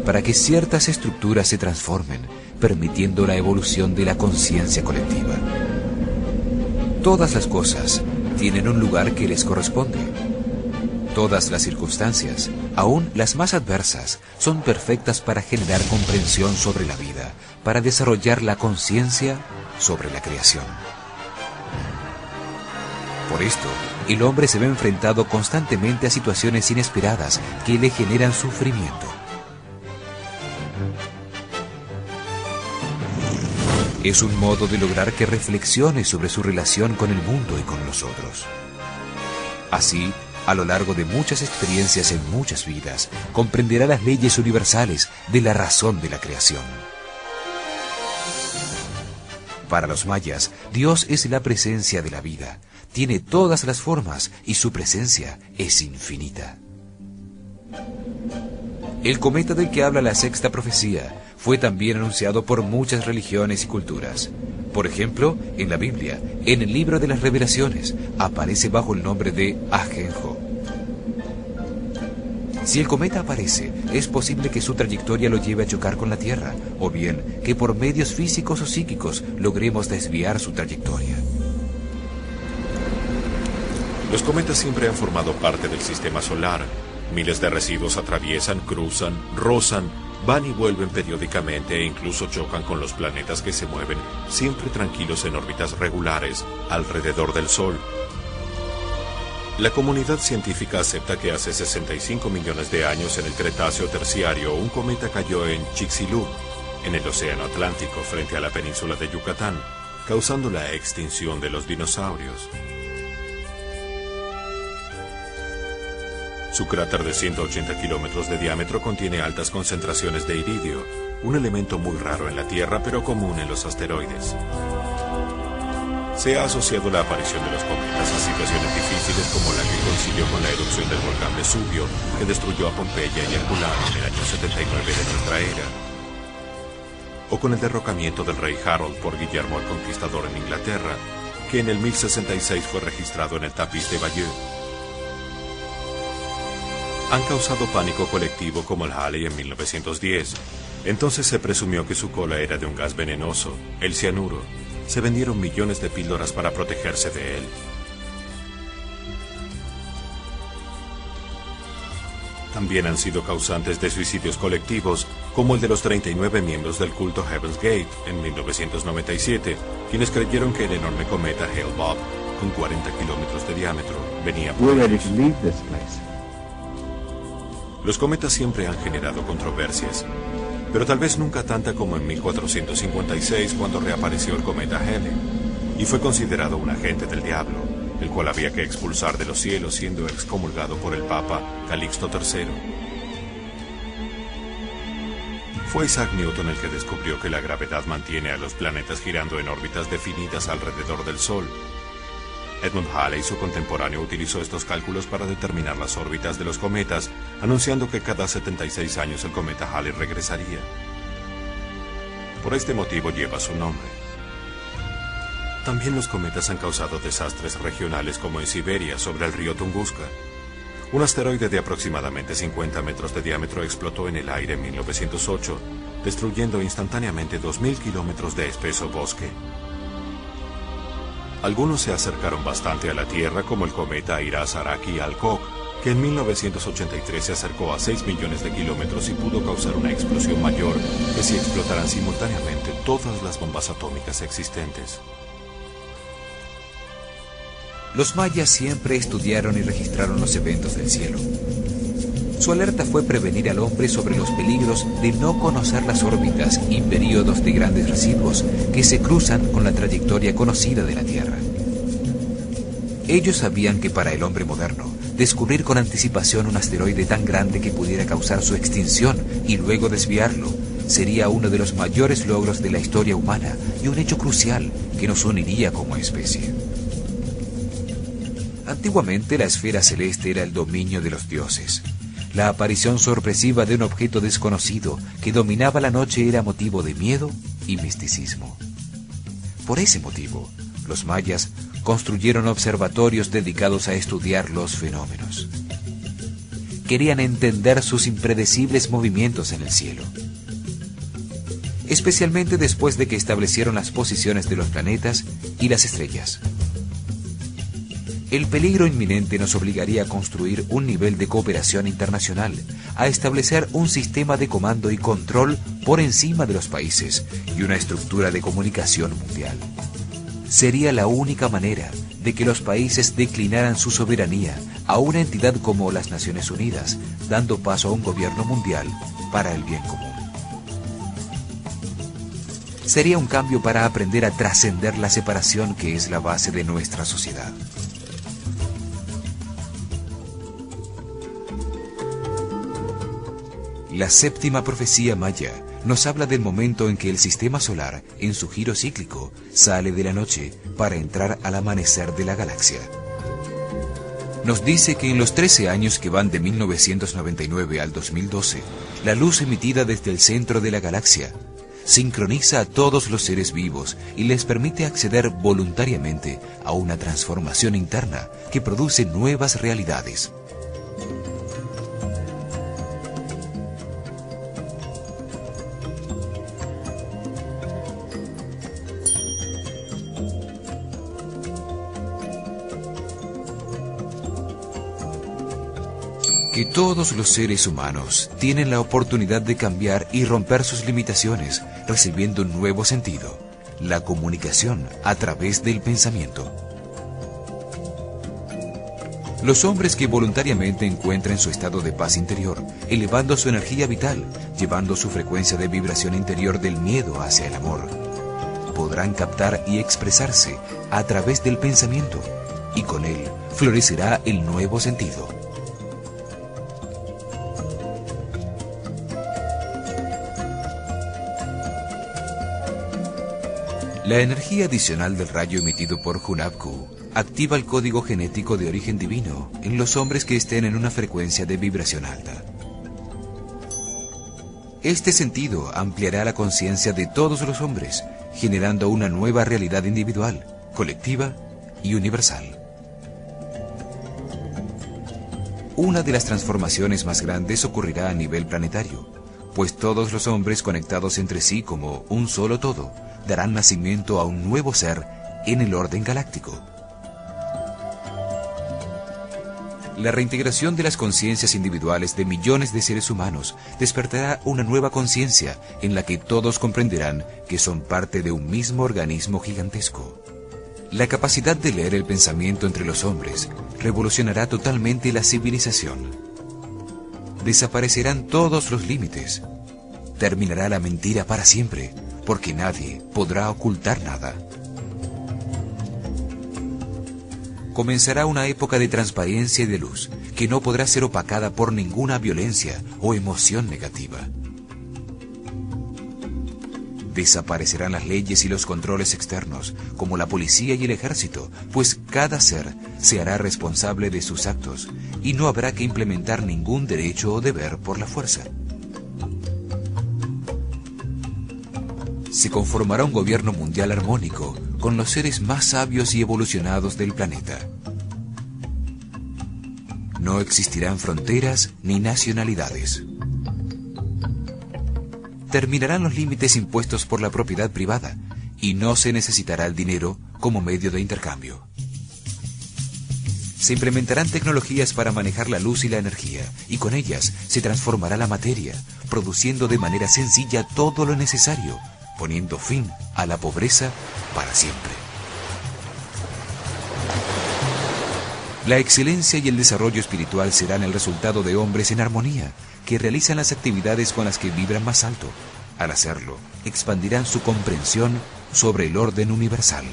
para que ciertas estructuras se transformen, permitiendo la evolución de la conciencia colectiva. Todas las cosas tienen un lugar que les corresponde. Todas las circunstancias, aún las más adversas, son perfectas para generar comprensión sobre la vida, para desarrollar la conciencia sobre la creación. Por esto, el hombre se ve enfrentado constantemente a situaciones inesperadas que le generan sufrimiento. Es un modo de lograr que reflexione sobre su relación con el mundo y con los otros. Así, a lo largo de muchas experiencias en muchas vidas, comprenderá las leyes universales de la razón de la creación. Para los mayas, Dios es la presencia de la vida. Tiene todas las formas y su presencia es infinita. El cometa del que habla la sexta profecía fue también anunciado por muchas religiones y culturas. Por ejemplo, en la Biblia, en el libro de las Revelaciones, aparece bajo el nombre de Ajenjo. Si el cometa aparece, es posible que su trayectoria lo lleve a chocar con la Tierra, o bien que por medios físicos o psíquicos logremos desviar su trayectoria. Los cometas siempre han formado parte del sistema solar. Miles de residuos atraviesan, cruzan, rozan, van y vuelven periódicamente e incluso chocan con los planetas que se mueven, siempre tranquilos en órbitas regulares, alrededor del Sol. La comunidad científica acepta que hace 65 millones de años en el Cretáceo Terciario un cometa cayó en Chicxulub, en el Océano Atlántico frente a la península de Yucatán, causando la extinción de los dinosaurios. Su cráter de 180 kilómetros de diámetro contiene altas concentraciones de iridio, un elemento muy raro en la Tierra pero común en los asteroides. Se ha asociado la aparición de los cometas a situaciones difíciles como la que coincidió con la erupción del volcán Vesubio, que destruyó a Pompeya y Herculano en el año 79 de nuestra era, o con el derrocamiento del rey Harold por Guillermo el Conquistador en Inglaterra, que en el 1066 fue registrado en el tapiz de Bayeux. Han causado pánico colectivo como el Halley en 1910. Entonces se presumió que su cola era de un gas venenoso, el cianuro. Se vendieron millones de píldoras para protegerse de él. También han sido causantes de suicidios colectivos, como el de los 39 miembros del culto Heaven's Gate en 1997, quienes creyeron que el enorme cometa Hale-Bopp, con 40 kilómetros de diámetro, venía por ellos. Los cometas siempre han generado controversias, pero tal vez nunca tanta como en 1456, cuando reapareció el cometa Halley, y fue considerado un agente del diablo, el cual había que expulsar de los cielos, siendo excomulgado por el Papa Calixto III. Fue Isaac Newton el que descubrió que la gravedad mantiene a los planetas girando en órbitas definidas alrededor del Sol. Edmund Halley, su contemporáneo, utilizó estos cálculos para determinar las órbitas de los cometas, anunciando que cada 76 años el cometa Halley regresaría. Por este motivo lleva su nombre. También los cometas han causado desastres regionales, como en Siberia, sobre el río Tunguska. Un asteroide de aproximadamente 50 metros de diámetro explotó en el aire en 1908, destruyendo instantáneamente 2.000 kilómetros de espeso bosque. Algunos se acercaron bastante a la Tierra, como el cometa Iraz-Araki-Alcock, que en 1983 se acercó a 6 millones de kilómetros y pudo causar una explosión mayor que si explotaran simultáneamente todas las bombas atómicas existentes. Los mayas siempre estudiaron y registraron los eventos del cielo. Su alerta fue prevenir al hombre sobre los peligros de no conocer las órbitas y períodos de grandes residuos que se cruzan con la trayectoria conocida de la Tierra. Ellos sabían que para el hombre moderno, descubrir con anticipación un asteroide tan grande que pudiera causar su extinción y luego desviarlo sería uno de los mayores logros de la historia humana y un hecho crucial que nos uniría como especie. Antiguamente la esfera celeste era el dominio de los dioses. La aparición sorpresiva de un objeto desconocido que dominaba la noche era motivo de miedo y misticismo. Por ese motivo, los mayas construyeron observatorios dedicados a estudiar los fenómenos. Querían entender sus impredecibles movimientos en el cielo, especialmente después de que establecieron las posiciones de los planetas y las estrellas. El peligro inminente nos obligaría a construir un nivel de cooperación internacional, a establecer un sistema de comando y control por encima de los países y una estructura de comunicación mundial. Sería la única manera de que los países declinaran su soberanía a una entidad como las Naciones Unidas, dando paso a un gobierno mundial para el bien común. Sería un cambio para aprender a trascender la separación que es la base de nuestra sociedad. La séptima profecía maya nos habla del momento en que el sistema solar, en su giro cíclico, sale de la noche para entrar al amanecer de la galaxia. Nos dice que en los 13 años que van de 1999 al 2012, la luz emitida desde el centro de la galaxia sincroniza a todos los seres vivos y les permite acceder voluntariamente a una transformación interna que produce nuevas realidades. Que todos los seres humanos tienen la oportunidad de cambiar y romper sus limitaciones, recibiendo un nuevo sentido, la comunicación a través del pensamiento. Los hombres que voluntariamente encuentren su estado de paz interior, elevando su energía vital, llevando su frecuencia de vibración interior del miedo hacia el amor, podrán captar y expresarse a través del pensamiento, y con él florecerá el nuevo sentido. La energía adicional del rayo emitido por Hunabku activa el código genético de origen divino en los hombres que estén en una frecuencia de vibración alta. Este sentido ampliará la conciencia de todos los hombres, generando una nueva realidad individual, colectiva y universal. Una de las transformaciones más grandes ocurrirá a nivel planetario, pues todos los hombres conectados entre sí como un solo todo darán nacimiento a un nuevo ser en el orden galáctico. La reintegración de las conciencias individuales de millones de seres humanos despertará una nueva conciencia en la que todos comprenderán que son parte de un mismo organismo gigantesco. La capacidad de leer el pensamiento entre los hombres revolucionará totalmente la civilización. Desaparecerán todos los límites. Terminará la mentira para siempre, porque nadie podrá ocultar nada. Comenzará una época de transparencia y de luz que no podrá ser opacada por ninguna violencia o emoción negativa. Desaparecerán las leyes y los controles externos, como la policía y el ejército, pues cada ser se hará responsable de sus actos y no habrá que implementar ningún derecho o deber por la fuerza. Se conformará un gobierno mundial armónico con los seres más sabios y evolucionados del planeta. No existirán fronteras ni nacionalidades. Terminarán los límites impuestos por la propiedad privada y no se necesitará el dinero como medio de intercambio. Se implementarán tecnologías para manejar la luz y la energía, y con ellas se transformará la materia, produciendo de manera sencilla todo lo necesario, poniendo fin a la pobreza para siempre. La excelencia y el desarrollo espiritual serán el resultado de hombres en armonía, que realizan las actividades con las que vibran más alto. Al hacerlo, expandirán su comprensión sobre el orden universal.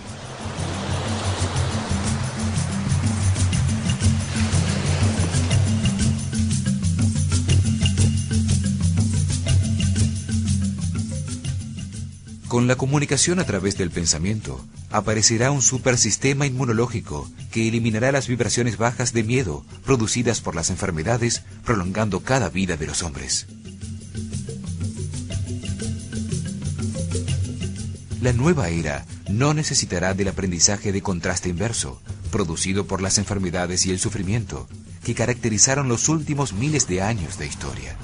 Con la comunicación a través del pensamiento, aparecerá un supersistema inmunológico que eliminará las vibraciones bajas de miedo producidas por las enfermedades, prolongando cada vida de los hombres. La nueva era no necesitará del aprendizaje de contraste inverso, producido por las enfermedades y el sufrimiento, que caracterizaron los últimos miles de años de historia.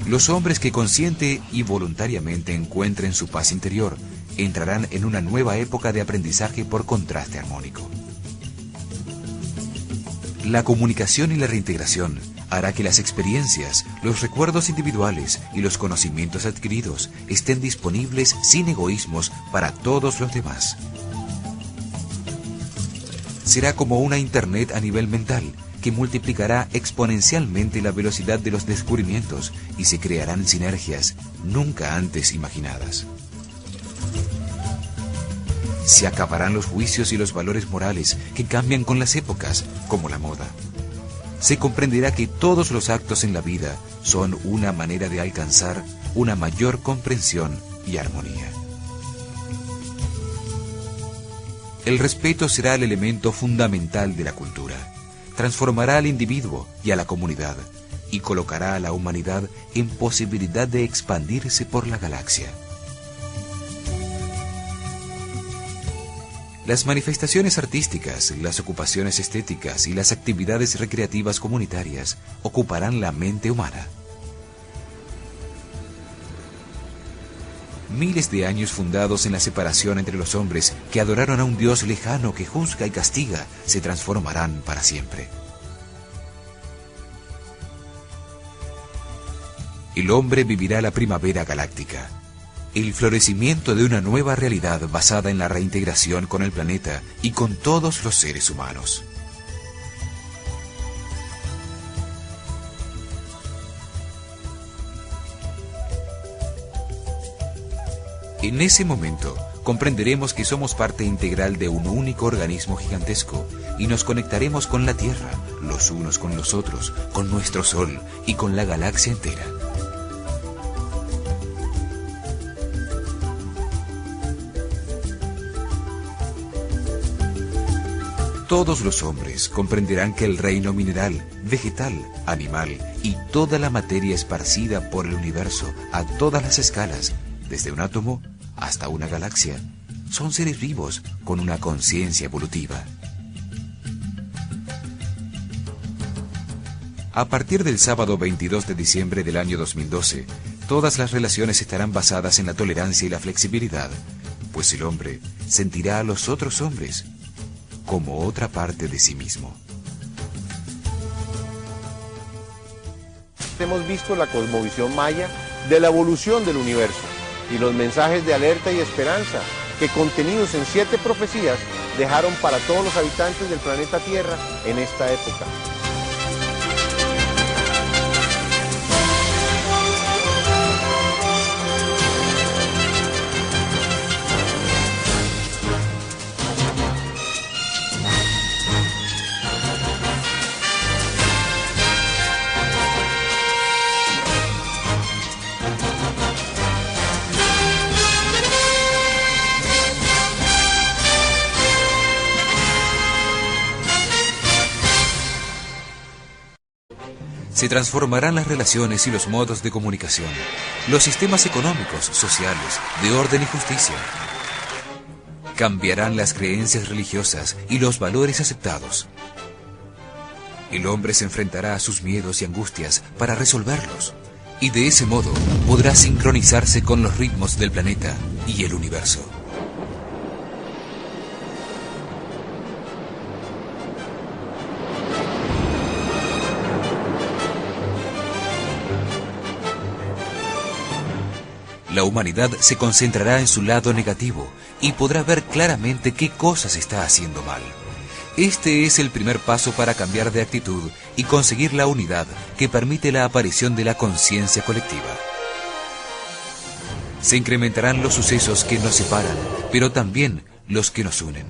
Los hombres que consciente y voluntariamente encuentren su paz interior entrarán en una nueva época de aprendizaje por contraste armónico. La comunicación y la reintegración hará que las experiencias, los recuerdos individuales y los conocimientos adquiridos estén disponibles sin egoísmos para todos los demás. Será como una Internet a nivel mental, que multiplicará exponencialmente la velocidad de los descubrimientos y se crearán sinergias nunca antes imaginadas. Se acabarán los juicios y los valores morales que cambian con las épocas, como la moda. Se comprenderá que todos los actos en la vida son una manera de alcanzar una mayor comprensión y armonía. El respeto será el elemento fundamental de la cultura. Transformará al individuo y a la comunidad y colocará a la humanidad en posibilidad de expandirse por la galaxia. Las manifestaciones artísticas, las ocupaciones estéticas y las actividades recreativas comunitarias ocuparán la mente humana. Miles de años fundados en la separación entre los hombres que adoraron a un Dios lejano que juzga y castiga se transformarán para siempre. El hombre vivirá la primavera galáctica, el florecimiento de una nueva realidad basada en la reintegración con el planeta y con todos los seres humanos. En ese momento, comprenderemos que somos parte integral de un único organismo gigantesco y nos conectaremos con la Tierra, los unos con los otros, con nuestro Sol y con la galaxia entera. Todos los hombres comprenderán que el reino mineral, vegetal, animal y toda la materia esparcida por el universo a todas las escalas, desde un átomo hasta una galaxia, son seres vivos con una conciencia evolutiva. A partir del sábado 22 de diciembre del año 2012, todas las relaciones estarán basadas en la tolerancia y la flexibilidad, pues el hombre sentirá a los otros hombres como otra parte de sí mismo. Hemos visto la cosmovisión maya de la evolución del universo y los mensajes de alerta y esperanza que, contenidos en 7 profecías, dejaron para todos los habitantes del planeta Tierra en esta época. Se transformarán las relaciones y los modos de comunicación, los sistemas económicos, sociales, de orden y justicia. Cambiarán las creencias religiosas y los valores aceptados. El hombre se enfrentará a sus miedos y angustias para resolverlos, y de ese modo podrá sincronizarse con los ritmos del planeta y el universo. La humanidad se concentrará en su lado negativo y podrá ver claramente qué cosas está haciendo mal. Este es el primer paso para cambiar de actitud y conseguir la unidad que permite la aparición de la conciencia colectiva. Se incrementarán los sucesos que nos separan, pero también los que nos unen.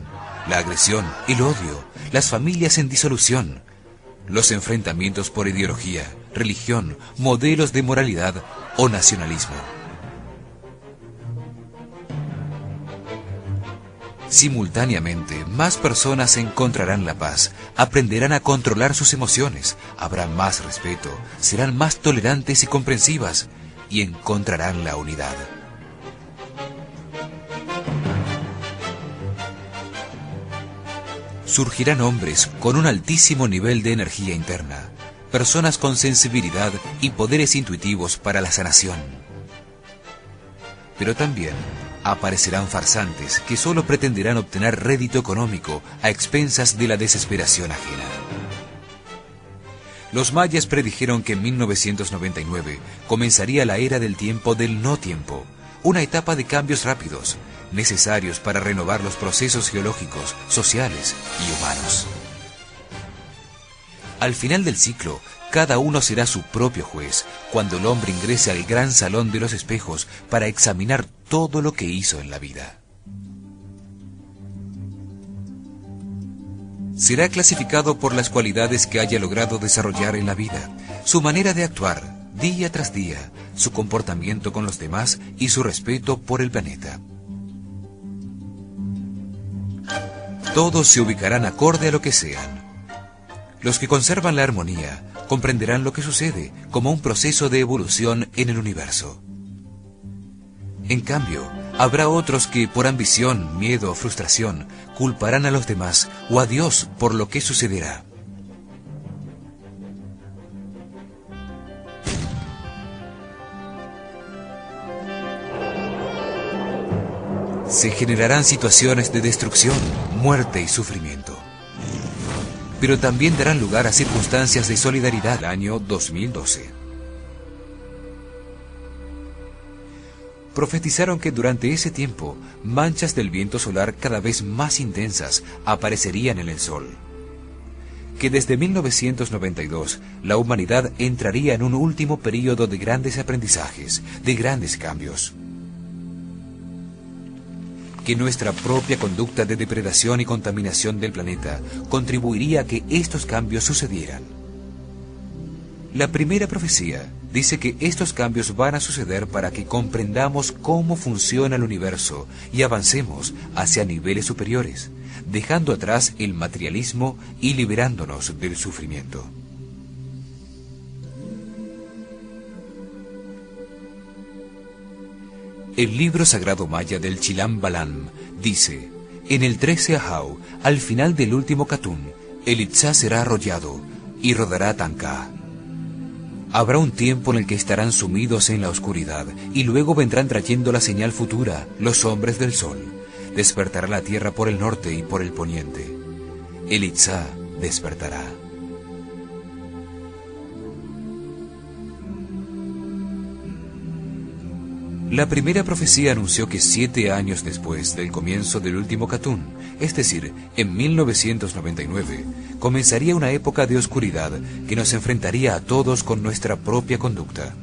La agresión, el odio, las familias en disolución, los enfrentamientos por ideología, religión, modelos de moralidad o nacionalismo. Simultáneamente, más personas encontrarán la paz, aprenderán a controlar sus emociones, habrá más respeto, serán más tolerantes y comprensivas, y encontrarán la unidad. Surgirán hombres con un altísimo nivel de energía interna, personas con sensibilidad y poderes intuitivos para la sanación. Pero también aparecerán farsantes que solo pretenderán obtener rédito económico a expensas de la desesperación ajena. Los mayas predijeron que en 1999 comenzaría la era del tiempo del no tiempo, una etapa de cambios rápidos, necesarios para renovar los procesos geológicos, sociales y humanos. Al final del ciclo, cada uno será su propio juez cuando el hombre ingrese al gran salón de los espejos para examinar todo lo que hizo en la vida. Será clasificado por las cualidades que haya logrado desarrollar en la vida, su manera de actuar día tras día, su comportamiento con los demás y su respeto por el planeta. Todos se ubicarán acorde a lo que sean. Los que conservan la armonía comprenderán lo que sucede como un proceso de evolución en el universo. En cambio, habrá otros que por ambición, miedo o frustración culparán a los demás o a Dios por lo que sucederá. Se generarán situaciones de destrucción, muerte y sufrimiento. Pero también darán lugar a circunstancias de solidaridad. Año 2012. Profetizaron que durante ese tiempo, manchas del viento solar cada vez más intensas aparecerían en el Sol. Que desde 1992, la humanidad entraría en un último período de grandes aprendizajes, de grandes cambios. Que nuestra propia conducta de depredación y contaminación del planeta contribuiría a que estos cambios sucedieran. La primera profecía dice que estos cambios van a suceder para que comprendamos cómo funciona el universo y avancemos hacia niveles superiores, dejando atrás el materialismo y liberándonos del sufrimiento. El libro sagrado maya del Chilam Balam dice: en el 13 Ahau, al final del último Katun, el Itzá será arrollado y rodará Tanka. Habrá un tiempo en el que estarán sumidos en la oscuridad y luego vendrán trayendo la señal futura, los hombres del sol. Despertará la tierra por el norte y por el poniente. El Itzá despertará. La primera profecía anunció que 7 años después del comienzo del último Katun, es decir, en 1999, comenzaría una época de oscuridad que nos enfrentaría a todos con nuestra propia conducta.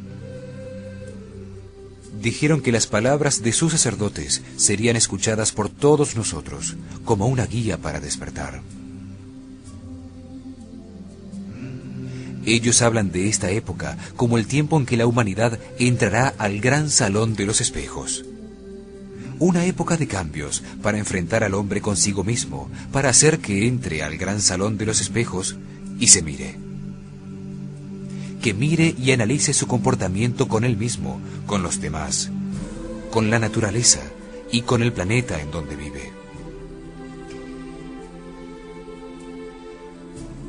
Dijeron que las palabras de sus sacerdotes serían escuchadas por todos nosotros, como una guía para despertar. Ellos hablan de esta época como el tiempo en que la humanidad entrará al gran salón de los espejos. Una época de cambios para enfrentar al hombre consigo mismo, para hacer que entre al gran salón de los espejos y se mire. Que mire y analice su comportamiento con él mismo, con los demás, con la naturaleza y con el planeta en donde vive.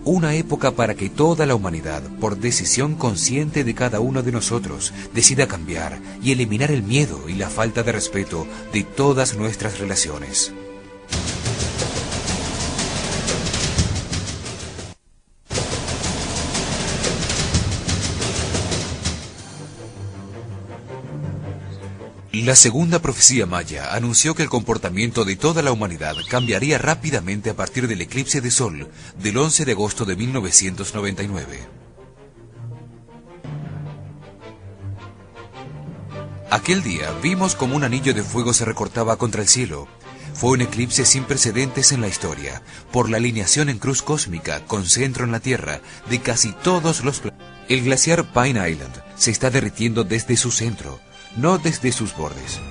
Una época para que toda la humanidad, por decisión consciente de cada uno de nosotros, decida cambiar y eliminar el miedo y la falta de respeto de todas nuestras relaciones. La segunda profecía maya anunció que el comportamiento de toda la humanidad cambiaría rápidamente a partir del eclipse de sol del 11 de agosto de 1999. Aquel día vimos como un anillo de fuego se recortaba contra el cielo. Fue un eclipse sin precedentes en la historia, por la alineación en cruz cósmica con centro en la Tierra de casi todos los planetas. El glaciar Pine Island se está derritiendo desde su centro, no desde sus bordes.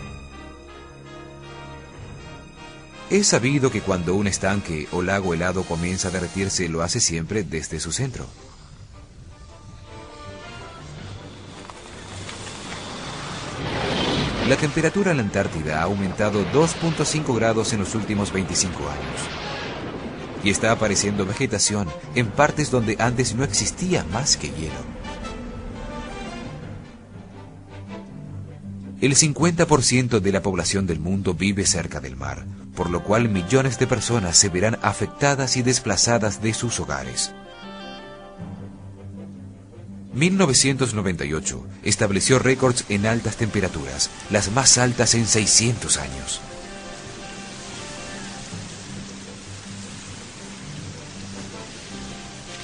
Es sabido que cuando un estanque o lago helado comienza a derretirse, lo hace siempre desde su centro. La temperatura en la Antártida ha aumentado 2.5 grados en los últimos 25 años. Y está apareciendo vegetación en partes donde antes no existía más que hielo. El 50% de la población del mundo vive cerca del mar, por lo cual millones de personas se verán afectadas y desplazadas de sus hogares. 1998 estableció récords en altas temperaturas, las más altas en 600 años.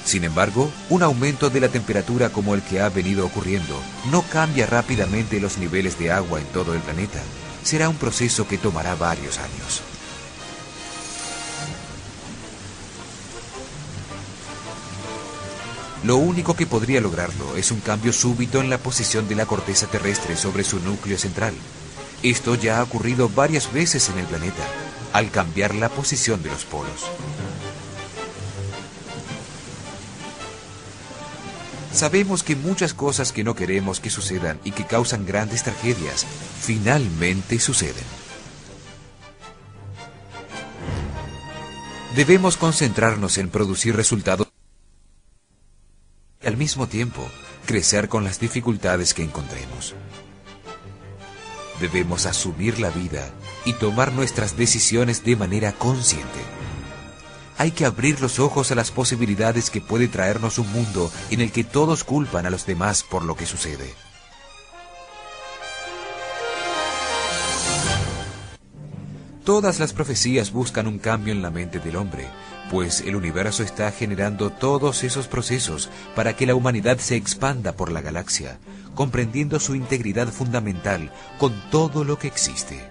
Sin embargo, un aumento de la temperatura como el que ha venido ocurriendo no cambia rápidamente los niveles de agua en todo el planeta. Será un proceso que tomará varios años. Lo único que podría lograrlo es un cambio súbito en la posición de la corteza terrestre sobre su núcleo central. Esto ya ha ocurrido varias veces en el planeta, al cambiar la posición de los polos. Sabemos que muchas cosas que no queremos que sucedan y que causan grandes tragedias, finalmente suceden. Debemos concentrarnos en producir resultados y al mismo tiempo crecer con las dificultades que encontremos. Debemos asumir la vida y tomar nuestras decisiones de manera consciente. Hay que abrir los ojos a las posibilidades que puede traernos un mundo en el que todos culpan a los demás por lo que sucede. Todas las profecías buscan un cambio en la mente del hombre, pues el universo está generando todos esos procesos para que la humanidad se expanda por la galaxia, comprendiendo su integridad fundamental con todo lo que existe.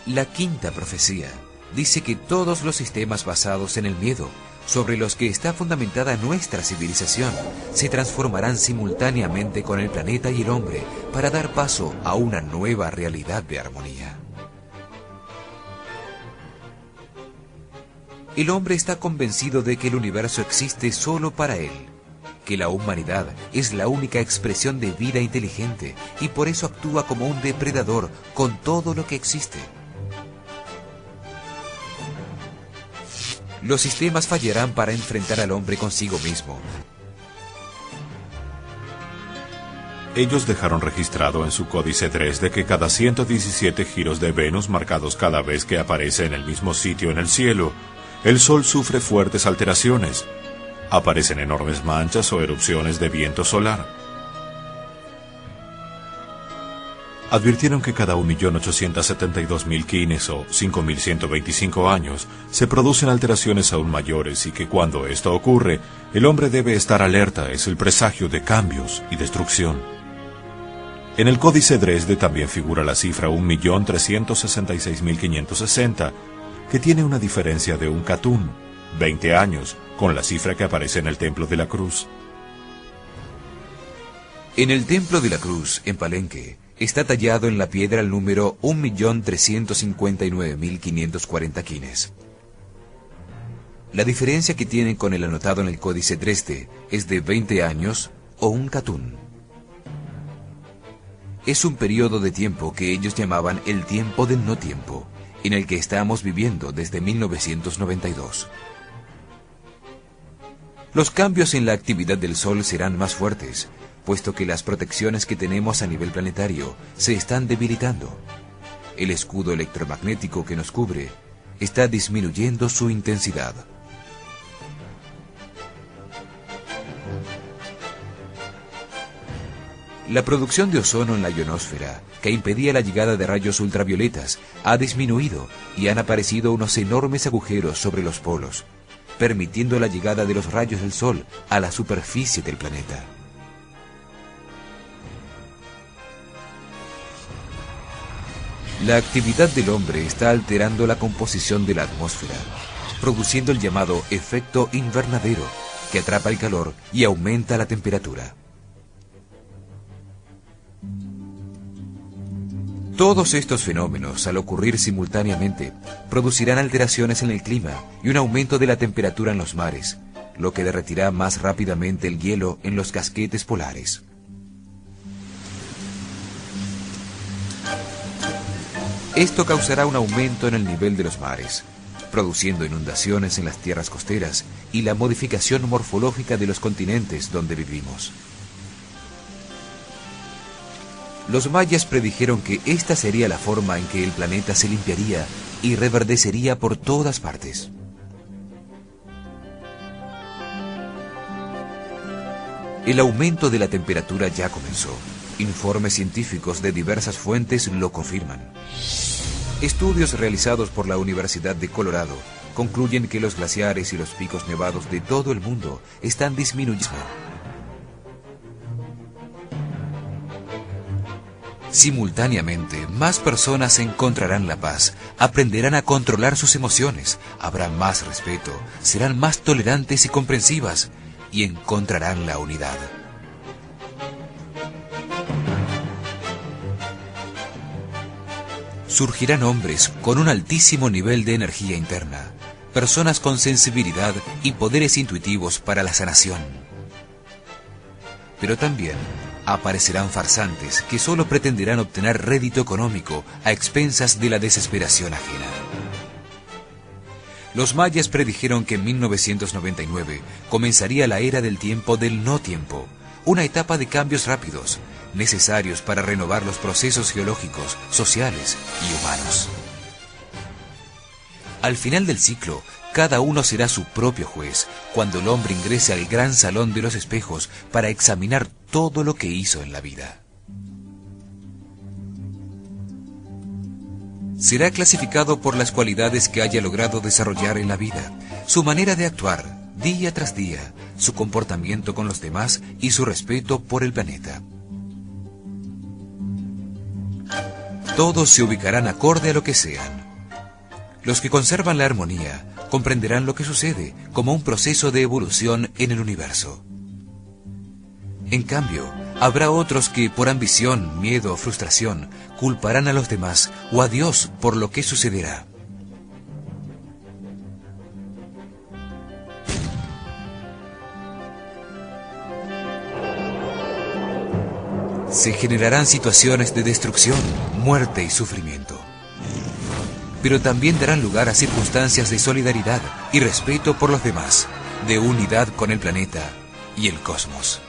La quinta profecía dice que todos los sistemas basados en el miedo, sobre los que está fundamentada nuestra civilización, se transformarán simultáneamente con el planeta y el hombre para dar paso a una nueva realidad de armonía. El hombre está convencido de que el universo existe solo para él, que la humanidad es la única expresión de vida inteligente y por eso actúa como un depredador con todo lo que existe. Los sistemas fallarán para enfrentar al hombre consigo mismo. Ellos dejaron registrado en su códice 3 de que cada 117 giros de Venus marcados cada vez que aparece en el mismo sitio en el cielo, el Sol sufre fuertes alteraciones. Aparecen enormes manchas o erupciones de viento solar. Advirtieron que cada 1.872.000 quines o 5.125 años se producen alteraciones aún mayores y que cuando esto ocurre, el hombre debe estar alerta, es el presagio de cambios y destrucción. En el códice Dresde también figura la cifra 1.366.560, que tiene una diferencia de un catún, 20 años, con la cifra que aparece en el Templo de la Cruz. En el Templo de la Cruz, en Palenque, está tallado en la piedra el número 1.359.540 quines. La diferencia que tienen con el anotado en el códice Dresde es de 20 años o un catún. Es un periodo de tiempo que ellos llamaban el tiempo del no tiempo, en el que estamos viviendo desde 1992. Los cambios en la actividad del Sol serán más fuertes, puesto que las protecciones que tenemos a nivel planetario se están debilitando. El escudo electromagnético que nos cubre está disminuyendo su intensidad. La producción de ozono en la ionosfera, que impedía la llegada de rayos ultravioletas, ha disminuido y han aparecido unos enormes agujeros sobre los polos, permitiendo la llegada de los rayos del Sol a la superficie del planeta. La actividad del hombre está alterando la composición de la atmósfera, produciendo el llamado efecto invernadero, que atrapa el calor y aumenta la temperatura. Todos estos fenómenos, al ocurrir simultáneamente, producirán alteraciones en el clima y un aumento de la temperatura en los mares, lo que derretirá más rápidamente el hielo en los casquetes polares. Esto causará un aumento en el nivel de los mares, produciendo inundaciones en las tierras costeras y la modificación morfológica de los continentes donde vivimos. Los mayas predijeron que esta sería la forma en que el planeta se limpiaría y reverdecería por todas partes. El aumento de la temperatura ya comenzó. Informes científicos de diversas fuentes lo confirman. Estudios realizados por la Universidad de Colorado concluyen que los glaciares y los picos nevados de todo el mundo están disminuyendo. Simultáneamente, más personas encontrarán la paz, aprenderán a controlar sus emociones, habrá más respeto, serán más tolerantes y comprensivas, y encontrarán la unidad. Surgirán hombres con un altísimo nivel de energía interna, personas con sensibilidad y poderes intuitivos para la sanación. Pero también aparecerán farsantes que solo pretenderán obtener rédito económico a expensas de la desesperación ajena. Los mayas predijeron que en 1999 comenzaría la era del tiempo del no tiempo, una etapa de cambios rápidos, necesarios para renovar los procesos geológicos, sociales y humanos. Al final del ciclo, cada uno será su propio juez cuando el hombre ingrese al gran salón de los espejos para examinar todo lo que hizo en la vida. Será clasificado por las cualidades que haya logrado desarrollar en la vida, su manera de actuar día tras día, su comportamiento con los demás y su respeto por el planeta. Todos se ubicarán acorde a lo que sean. Los que conservan la armonía comprenderán lo que sucede como un proceso de evolución en el universo. En cambio, habrá otros que por ambición, miedo o frustración culparán a los demás o a Dios por lo que sucederá. Se generarán situaciones de destrucción, muerte y sufrimiento. Pero también darán lugar a circunstancias de solidaridad y respeto por los demás, de unidad con el planeta y el cosmos.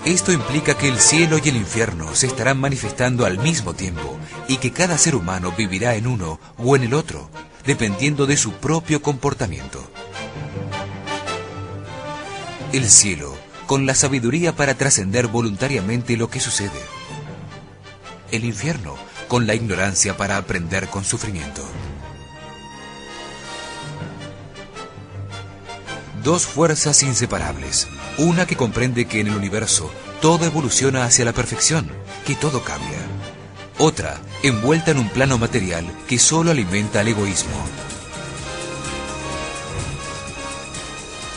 Esto implica que el cielo y el infierno se estarán manifestando al mismo tiempo y que cada ser humano vivirá en uno o en el otro, dependiendo de su propio comportamiento. El cielo, con la sabiduría para trascender voluntariamente lo que sucede. El infierno, con la ignorancia para aprender con sufrimiento. Dos fuerzas inseparables. Una que comprende que en el universo todo evoluciona hacia la perfección, que todo cambia. Otra, envuelta en un plano material que solo alimenta el egoísmo.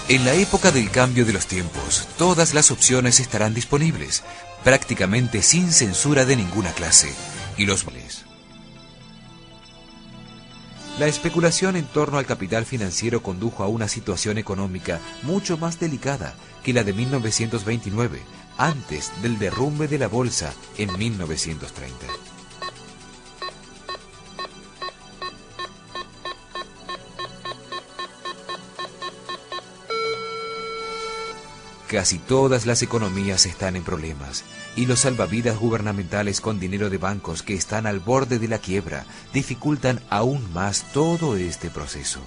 En la época del cambio de los tiempos, todas las opciones estarán disponibles, prácticamente sin censura de ninguna clase, y los vales. La especulación en torno al capital financiero condujo a una situación económica mucho más delicada que la de 1929, antes del derrumbe de la bolsa en 1930. Casi todas las economías están en problemas y los salvavidas gubernamentales con dinero de bancos que están al borde de la quiebra dificultan aún más todo este proceso.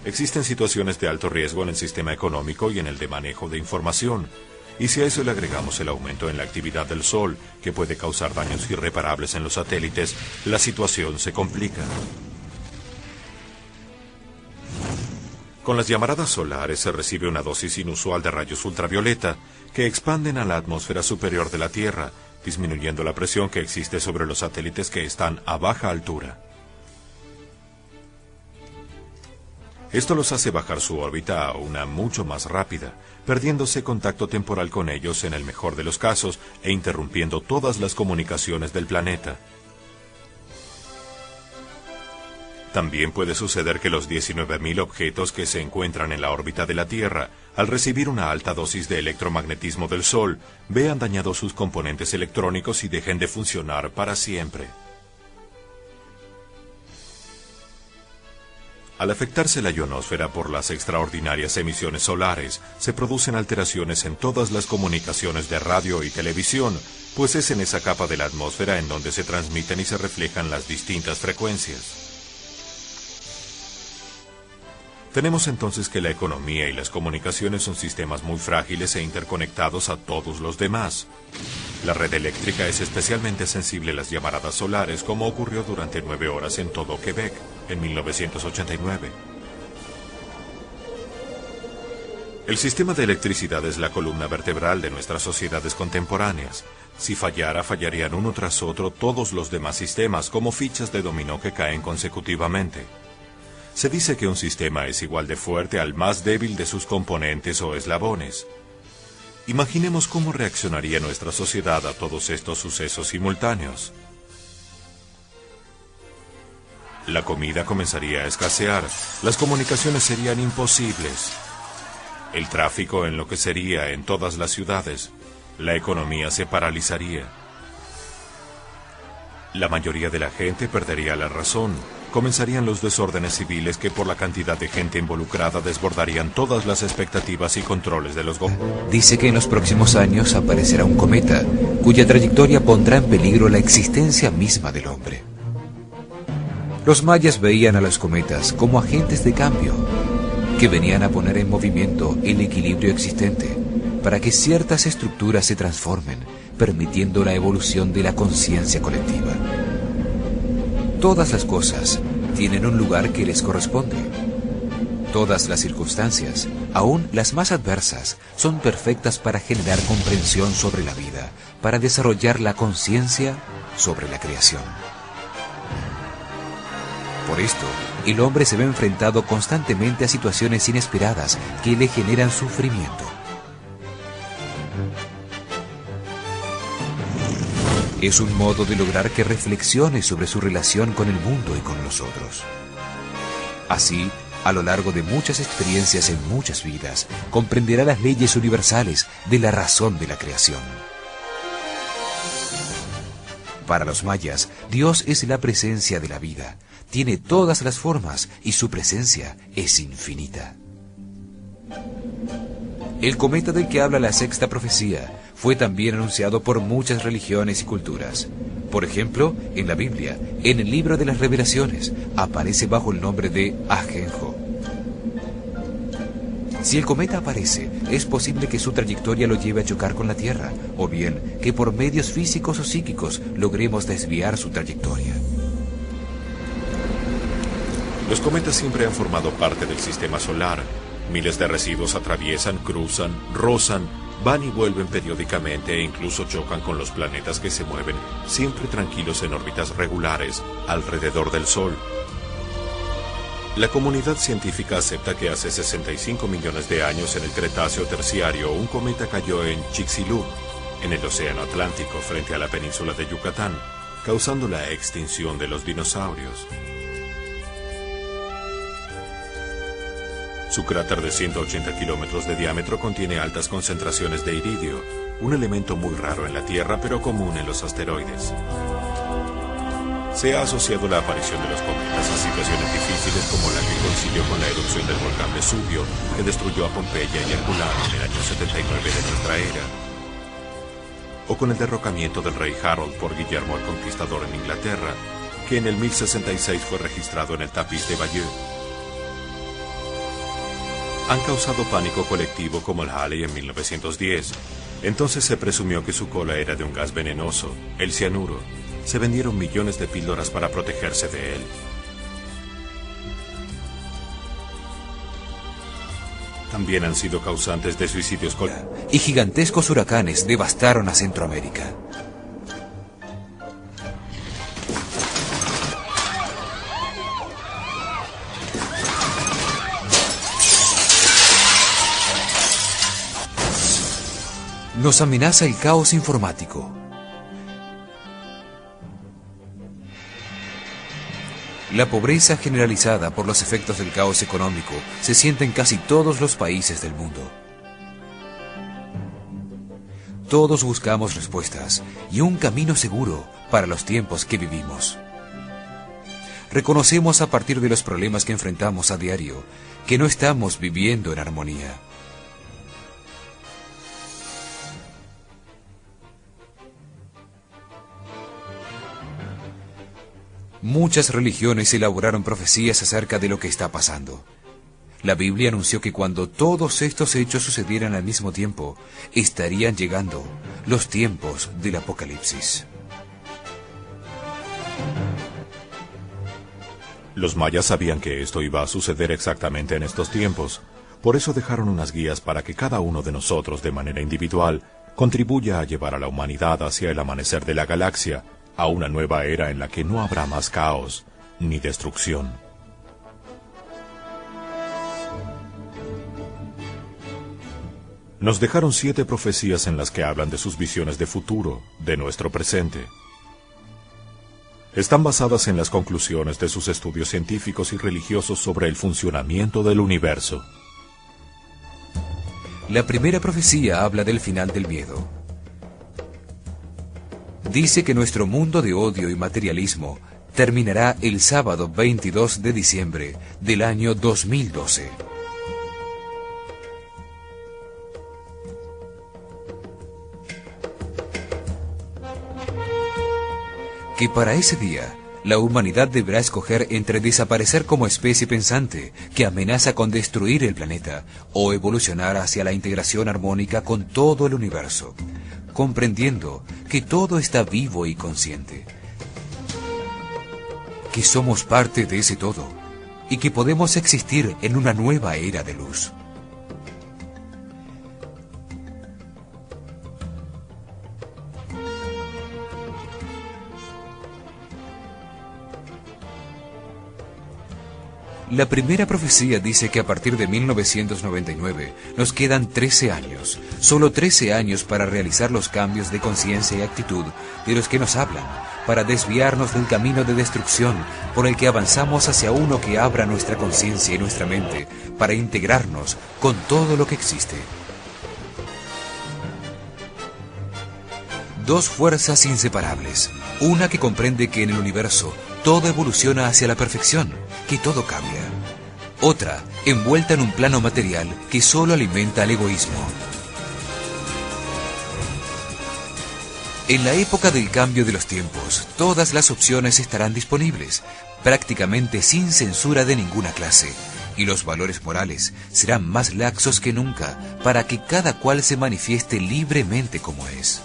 Existen situaciones de alto riesgo en el sistema económico y en el de manejo de información. Y si a eso le agregamos el aumento en la actividad del Sol, que puede causar daños irreparables en los satélites, la situación se complica. Con las llamaradas solares se recibe una dosis inusual de rayos ultravioleta que expanden a la atmósfera superior de la Tierra, disminuyendo la presión que existe sobre los satélites que están a baja altura. Esto los hace bajar su órbita a una mucho más rápida, perdiéndose contacto temporal con ellos en el mejor de los casos e interrumpiendo todas las comunicaciones del planeta. También puede suceder que los 19.000 objetos que se encuentran en la órbita de la Tierra, al recibir una alta dosis de electromagnetismo del Sol, vean dañados sus componentes electrónicos y dejen de funcionar para siempre. Al afectarse la ionosfera por las extraordinarias emisiones solares, se producen alteraciones en todas las comunicaciones de radio y televisión, pues es en esa capa de la atmósfera en donde se transmiten y se reflejan las distintas frecuencias. Tenemos entonces que la economía y las comunicaciones son sistemas muy frágiles e interconectados a todos los demás. La red eléctrica es especialmente sensible a las llamaradas solares, como ocurrió durante 9 horas en todo Quebec, en 1989. El sistema de electricidad es la columna vertebral de nuestras sociedades contemporáneas. Si fallara, fallarían uno tras otro todos los demás sistemas, como fichas de dominó que caen consecutivamente. Se dice que un sistema es igual de fuerte al más débil de sus componentes o eslabones. Imaginemos cómo reaccionaría nuestra sociedad a todos estos sucesos simultáneos. La comida comenzaría a escasear, las comunicaciones serían imposibles, el tráfico enloquecería en todas las ciudades, la economía se paralizaría. La mayoría de la gente perdería la razón. Comenzarían los desórdenes civiles que por la cantidad de gente involucrada desbordarían todas las expectativas y controles de los gobiernos. Dice que en los próximos años aparecerá un cometa, cuya trayectoria pondrá en peligro la existencia misma del hombre. Los mayas veían a los cometas como agentes de cambio, que venían a poner en movimiento el equilibrio existente, para que ciertas estructuras se transformen, permitiendo la evolución de la conciencia colectiva. Todas las cosas tienen un lugar que les corresponde. Todas las circunstancias, aún las más adversas, son perfectas para generar comprensión sobre la vida, para desarrollar la conciencia sobre la creación. Por esto, el hombre se ve enfrentado constantemente a situaciones inesperadas que le generan sufrimiento. Es un modo de lograr que reflexione sobre su relación con el mundo y con los otros. Así, a lo largo de muchas experiencias en muchas vidas, comprenderá las leyes universales de la razón de la creación. Para los mayas, Dios es la presencia de la vida, tiene todas las formas y su presencia es infinita. El cometa del que habla la sexta profecía fue también anunciado por muchas religiones y culturas. Por ejemplo, en la Biblia, en el libro de las Revelaciones, aparece bajo el nombre de Ajenjo. Si el cometa aparece, es posible que su trayectoria lo lleve a chocar con la Tierra, o bien que por medios físicos o psíquicos logremos desviar su trayectoria. Los cometas siempre han formado parte del sistema solar. Miles de residuos atraviesan, cruzan, rozan, van y vuelven periódicamente e incluso chocan con los planetas que se mueven, siempre tranquilos en órbitas regulares, alrededor del Sol. La comunidad científica acepta que hace 65 millones de años en el Cretáceo Terciario un cometa cayó en Chicxulub, en el Océano Atlántico frente a la península de Yucatán, causando la extinción de los dinosaurios. Su cráter de 180 kilómetros de diámetro contiene altas concentraciones de iridio, un elemento muy raro en la Tierra pero común en los asteroides. Se ha asociado la aparición de los cometas a situaciones difíciles como la que coincidió con la erupción del volcán Vesubio, que destruyó a Pompeya y Herculano en el año 79 de nuestra era, o con el derrocamiento del rey Harold por Guillermo el Conquistador en Inglaterra, que en el 1066 fue registrado en el tapiz de Bayeux. Han causado pánico colectivo como el Halley en 1910. Entonces se presumió que su cola era de un gas venenoso, el cianuro. Se vendieron millones de píldoras para protegerse de él. También han sido causantes de suicidios y gigantescos huracanes devastaron a Centroamérica. Nos amenaza el caos informático. La pobreza generalizada por los efectos del caos económico se siente en casi todos los países del mundo. Todos buscamos respuestas y un camino seguro para los tiempos que vivimos. Reconocemos a partir de los problemas que enfrentamos a diario que no estamos viviendo en armonía. Muchas religiones elaboraron profecías acerca de lo que está pasando. La Biblia anunció que cuando todos estos hechos sucedieran al mismo tiempo, estarían llegando los tiempos del Apocalipsis. Los mayas sabían que esto iba a suceder exactamente en estos tiempos. Por eso dejaron unas guías para que cada uno de nosotros, de manera individual, contribuya a llevar a la humanidad hacia el amanecer de la galaxia, a una nueva era en la que no habrá más caos ni destrucción. Nos dejaron 7 profecías en las que hablan de sus visiones de futuro, de nuestro presente. Están basadas en las conclusiones de sus estudios científicos y religiosos sobre el funcionamiento del universo. La primera profecía habla del final del miedo. Dice que nuestro mundo de odio y materialismo terminará el sábado 22 de diciembre del año 2012. Que para ese día, la humanidad deberá escoger entre desaparecer como especie pensante que amenaza con destruir el planeta o evolucionar hacia la integración armónica con todo el universo, comprendiendo que todo está vivo y consciente, que somos parte de ese todo y que podemos existir en una nueva era de luz. La primera profecía dice que a partir de 1999 nos quedan 13 años, solo 13 años para realizar los cambios de conciencia y actitud de los que nos hablan, para desviarnos del camino de destrucción por el que avanzamos hacia uno que abra nuestra conciencia y nuestra mente, para integrarnos con todo lo que existe. Dos fuerzas inseparables, una que comprende que en el universo todo evoluciona hacia la perfección, que todo cambia. Otra, envuelta en un plano material que solo alimenta el egoísmo. En la época del cambio de los tiempos, todas las opciones estarán disponibles, prácticamente sin censura de ninguna clase, y los valores morales serán más laxos que nunca para que cada cual se manifieste libremente como es.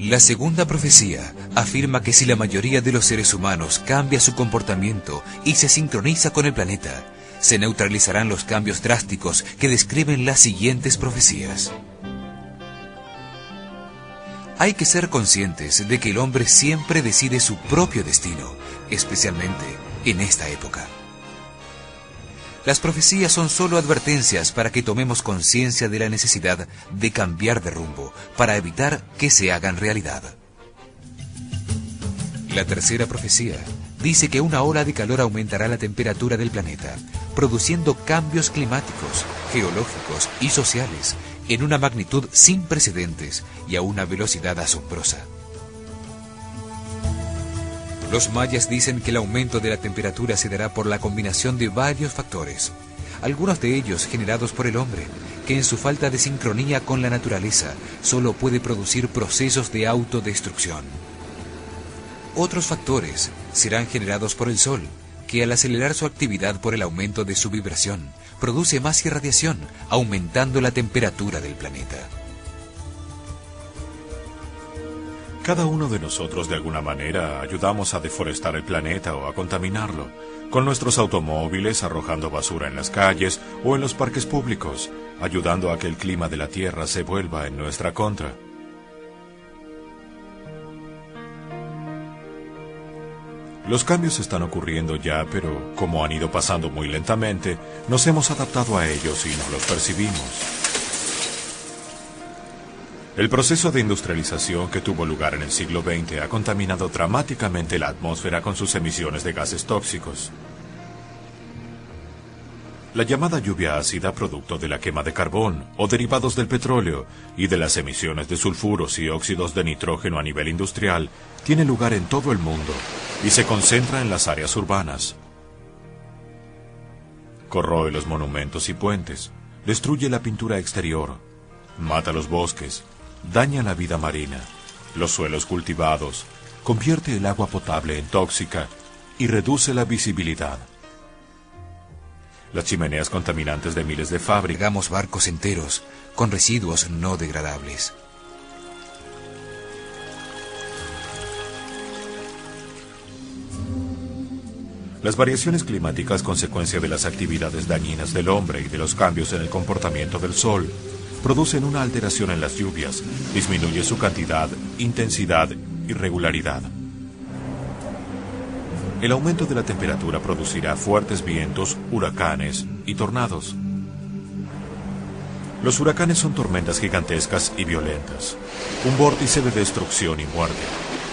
La segunda profecía afirma que si la mayoría de los seres humanos cambia su comportamiento y se sincroniza con el planeta, se neutralizarán los cambios drásticos que describen las siguientes profecías. Hay que ser conscientes de que el hombre siempre decide su propio destino, especialmente en esta época. Las profecías son solo advertencias para que tomemos conciencia de la necesidad de cambiar de rumbo para evitar que se hagan realidad. La tercera profecía dice que una ola de calor aumentará la temperatura del planeta, produciendo cambios climáticos, geológicos y sociales en una magnitud sin precedentes y a una velocidad asombrosa. Los mayas dicen que el aumento de la temperatura se dará por la combinación de varios factores, algunos de ellos generados por el hombre, que en su falta de sincronía con la naturaleza solo puede producir procesos de autodestrucción. Otros factores serán generados por el Sol, que al acelerar su actividad por el aumento de su vibración, produce más irradiación, aumentando la temperatura del planeta. Cada uno de nosotros de alguna manera ayudamos a deforestar el planeta o a contaminarlo, con nuestros automóviles arrojando basura en las calles o en los parques públicos, ayudando a que el clima de la Tierra se vuelva en nuestra contra. Los cambios están ocurriendo ya, pero como han ido pasando muy lentamente, nos hemos adaptado a ellos y no los percibimos. El proceso de industrialización que tuvo lugar en el siglo XX ha contaminado dramáticamente la atmósfera con sus emisiones de gases tóxicos. La llamada lluvia ácida, producto de la quema de carbón o derivados del petróleo y de las emisiones de sulfuros y óxidos de nitrógeno a nivel industrial, tiene lugar en todo el mundo y se concentra en las áreas urbanas. Corroe los monumentos y puentes, destruye la pintura exterior, mata los bosques, daña la vida marina, los suelos cultivados, convierte el agua potable en tóxica y reduce la visibilidad. Las chimeneas contaminantes de miles de fábricas. Cargamos barcos enteros con residuos no degradables. Las variaciones climáticas, consecuencia de las actividades dañinas del hombre y de los cambios en el comportamiento del sol, producen una alteración en las lluvias, disminuye su cantidad, intensidad y regularidad. El aumento de la temperatura producirá fuertes vientos, huracanes y tornados. Los huracanes son tormentas gigantescas y violentas, un vórtice de destrucción y muerte.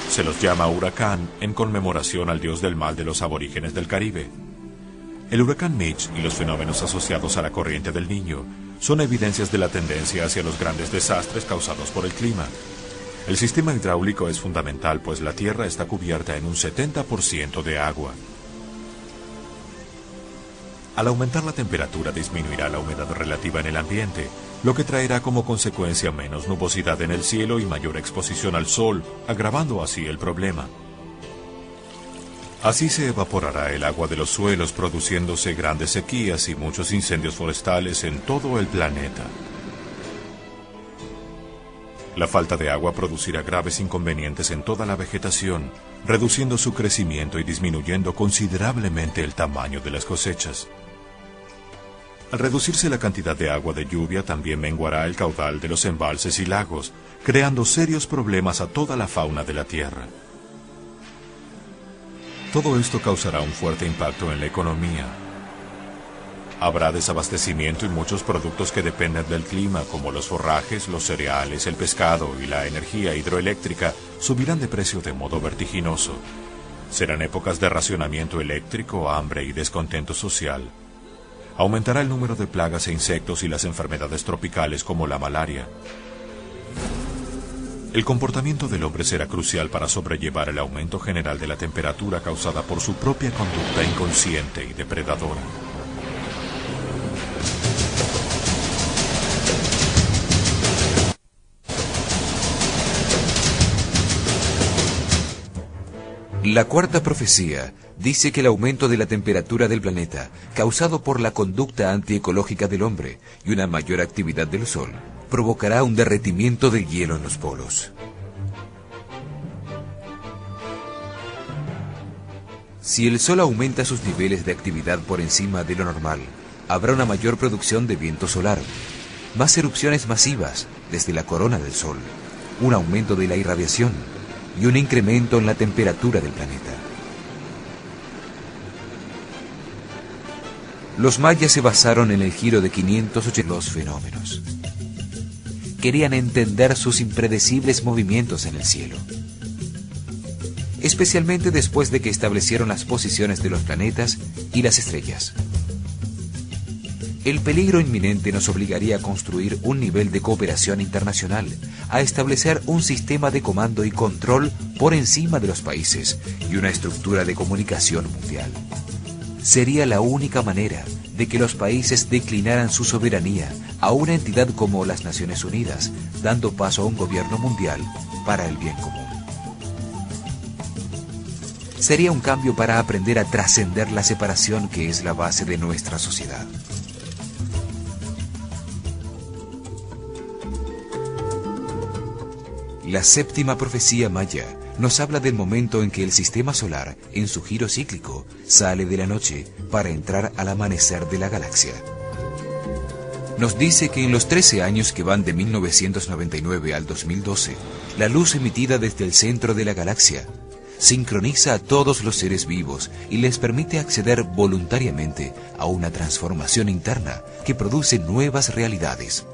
Se los llama huracán en conmemoración al dios del mal de los aborígenes del Caribe. El huracán Mitch y los fenómenos asociados a la corriente del Niño son evidencias de la tendencia hacia los grandes desastres causados por el clima. El sistema hidráulico es fundamental, pues la Tierra está cubierta en un 70% de agua. Al aumentar la temperatura disminuirá la humedad relativa en el ambiente, lo que traerá como consecuencia menos nubosidad en el cielo y mayor exposición al sol, agravando así el problema. Así se evaporará el agua de los suelos, produciéndose grandes sequías y muchos incendios forestales en todo el planeta. La falta de agua producirá graves inconvenientes en toda la vegetación, reduciendo su crecimiento y disminuyendo considerablemente el tamaño de las cosechas. Al reducirse la cantidad de agua de lluvia, también menguará el caudal de los embalses y lagos, creando serios problemas a toda la fauna de la Tierra. Todo esto causará un fuerte impacto en la economía. Habrá desabastecimiento y muchos productos que dependen del clima, como los forrajes, los cereales, el pescado y la energía hidroeléctrica, subirán de precio de modo vertiginoso. Serán épocas de racionamiento eléctrico, hambre y descontento social. Aumentará el número de plagas e insectos y las enfermedades tropicales como la malaria. El comportamiento del hombre será crucial para sobrellevar el aumento general de la temperatura causada por su propia conducta inconsciente y depredadora. La cuarta profecía dice que el aumento de la temperatura del planeta, causado por la conducta antiecológica del hombre y una mayor actividad del Sol, provocará un derretimiento del hielo en los polos. Si el Sol aumenta sus niveles de actividad por encima de lo normal, habrá una mayor producción de viento solar, más erupciones masivas desde la corona del Sol, un aumento de la irradiación y un incremento en la temperatura del planeta. Los mayas se basaron en el giro de 582 fenómenos. Querían entender sus impredecibles movimientos en el cielo, especialmente después de que establecieron las posiciones de los planetas y las estrellas. El peligro inminente nos obligaría a construir un nivel de cooperación internacional, a establecer un sistema de comando y control por encima de los países y una estructura de comunicación mundial. Sería la única manera de que los países declinaran su soberanía a una entidad como las Naciones Unidas, dando paso a un gobierno mundial para el bien común. Sería un cambio para aprender a trascender la separación que es la base de nuestra sociedad. La séptima profecía maya nos habla del momento en que el sistema solar, en su giro cíclico, sale de la noche para entrar al amanecer de la galaxia. Nos dice que en los 13 años que van de 1999 al 2012, la luz emitida desde el centro de la galaxia sincroniza a todos los seres vivos y les permite acceder voluntariamente a una transformación interna que produce nuevas realidades.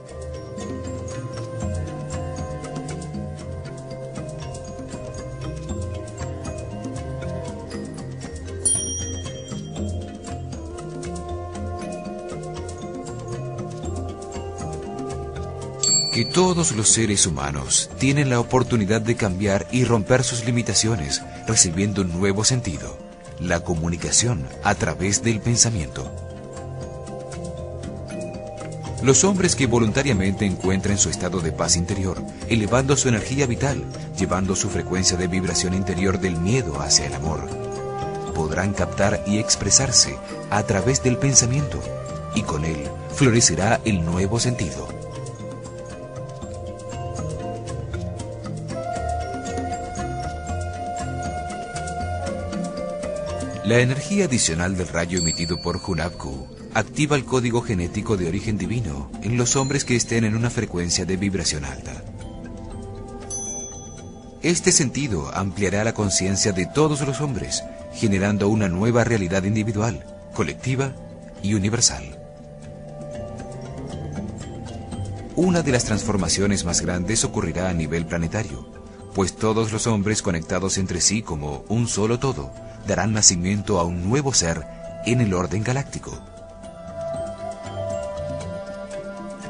Que todos los seres humanos tienen la oportunidad de cambiar y romper sus limitaciones, recibiendo un nuevo sentido, la comunicación a través del pensamiento. Los hombres que voluntariamente encuentren su estado de paz interior, elevando su energía vital, llevando su frecuencia de vibración interior del miedo hacia el amor, podrán captar y expresarse a través del pensamiento, y con él florecerá el nuevo sentido. La energía adicional del rayo emitido por Hunabku activa el código genético de origen divino en los hombres que estén en una frecuencia de vibración alta. Este sentido ampliará la conciencia de todos los hombres, generando una nueva realidad individual, colectiva y universal. Una de las transformaciones más grandes ocurrirá a nivel planetario, pues todos los hombres conectados entre sí como un solo todo darán nacimiento a un nuevo ser en el orden galáctico.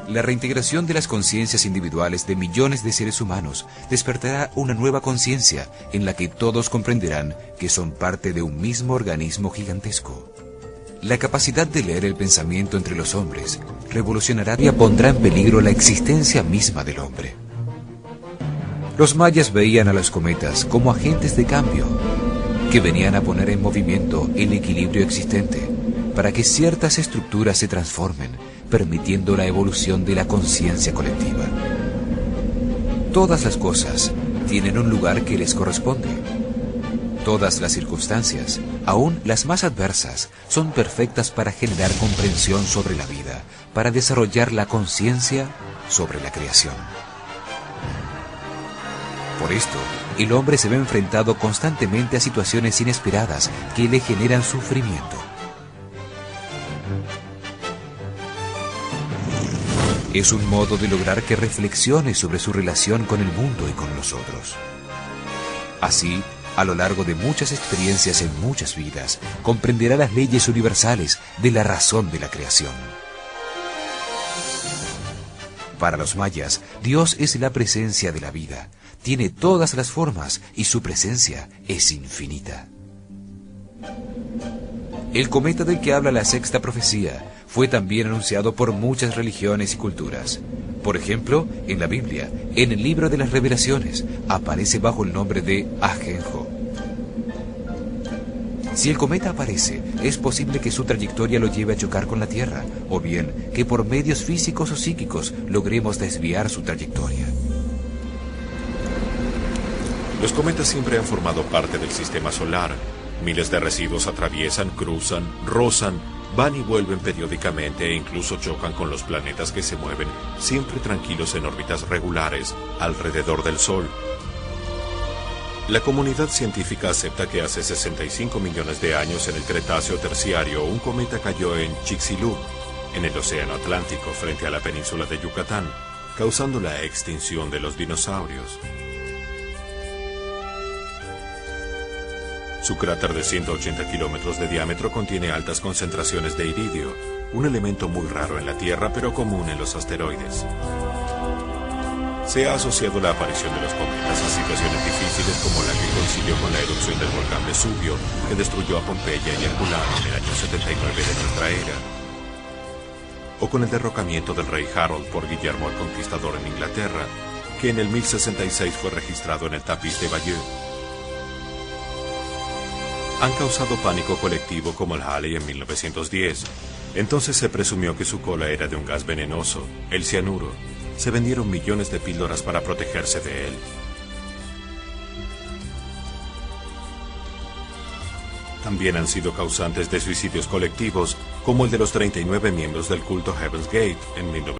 La reintegración de las conciencias individuales de millones de seres humanos despertará una nueva conciencia en la que todos comprenderán que son parte de un mismo organismo gigantesco. La capacidad de leer el pensamiento entre los hombres revolucionará y pondrá en peligro la existencia misma del hombre. Los mayas veían a los cometas como agentes de cambio, que venían a poner en movimiento el equilibrio existente para que ciertas estructuras se transformen, permitiendo la evolución de la conciencia colectiva. Todas las cosas tienen un lugar que les corresponde. Todas las circunstancias, aún las más adversas, son perfectas para generar comprensión sobre la vida, para desarrollar la conciencia sobre la creación. Por esto, el hombre se ve enfrentado constantemente a situaciones inesperadas que le generan sufrimiento. Es un modo de lograr que reflexione sobre su relación con el mundo y con los otros. Así, a lo largo de muchas experiencias en muchas vidas, comprenderá las leyes universales de la razón de la creación. Para los mayas, Dios es la presencia de la vida, tiene todas las formas y su presencia es infinita. El cometa del que habla la sexta profecía fue también anunciado por muchas religiones y culturas. Por ejemplo, en la Biblia, en el libro de las Revelaciones, aparece bajo el nombre de Ajenjo. Si el cometa aparece, es posible que su trayectoria lo lleve a chocar con la Tierra, o bien que por medios físicos o psíquicos logremos desviar su trayectoria. Los cometas siempre han formado parte del sistema solar. Miles de residuos atraviesan, cruzan, rozan, van y vuelven periódicamente e incluso chocan con los planetas que se mueven, siempre tranquilos en órbitas regulares, alrededor del Sol. La comunidad científica acepta que hace 65 millones de años, en el Cretáceo Terciario, un cometa cayó en Chicxulub, en el Océano Atlántico, frente a la península de Yucatán, causando la extinción de los dinosaurios. Su cráter de 180 kilómetros de diámetro contiene altas concentraciones de iridio, un elemento muy raro en la Tierra pero común en los asteroides. Se ha asociado la aparición de los cometas a situaciones difíciles como la que coincidió con la erupción del volcán Vesubio, que destruyó a Pompeya y Herculano en el año 79 de nuestra era, o con el derrocamiento del rey Harold por Guillermo el Conquistador en Inglaterra, que en el 1066 fue registrado en el tapiz de Bayeux. Han causado pánico colectivo como el Halley en 1910. Entonces se presumió que su cola era de un gas venenoso, el cianuro. Se vendieron millones de píldoras para protegerse de él. También han sido causantes de suicidios colectivos, como el de los 39 miembros del culto Heaven's Gate en 1910.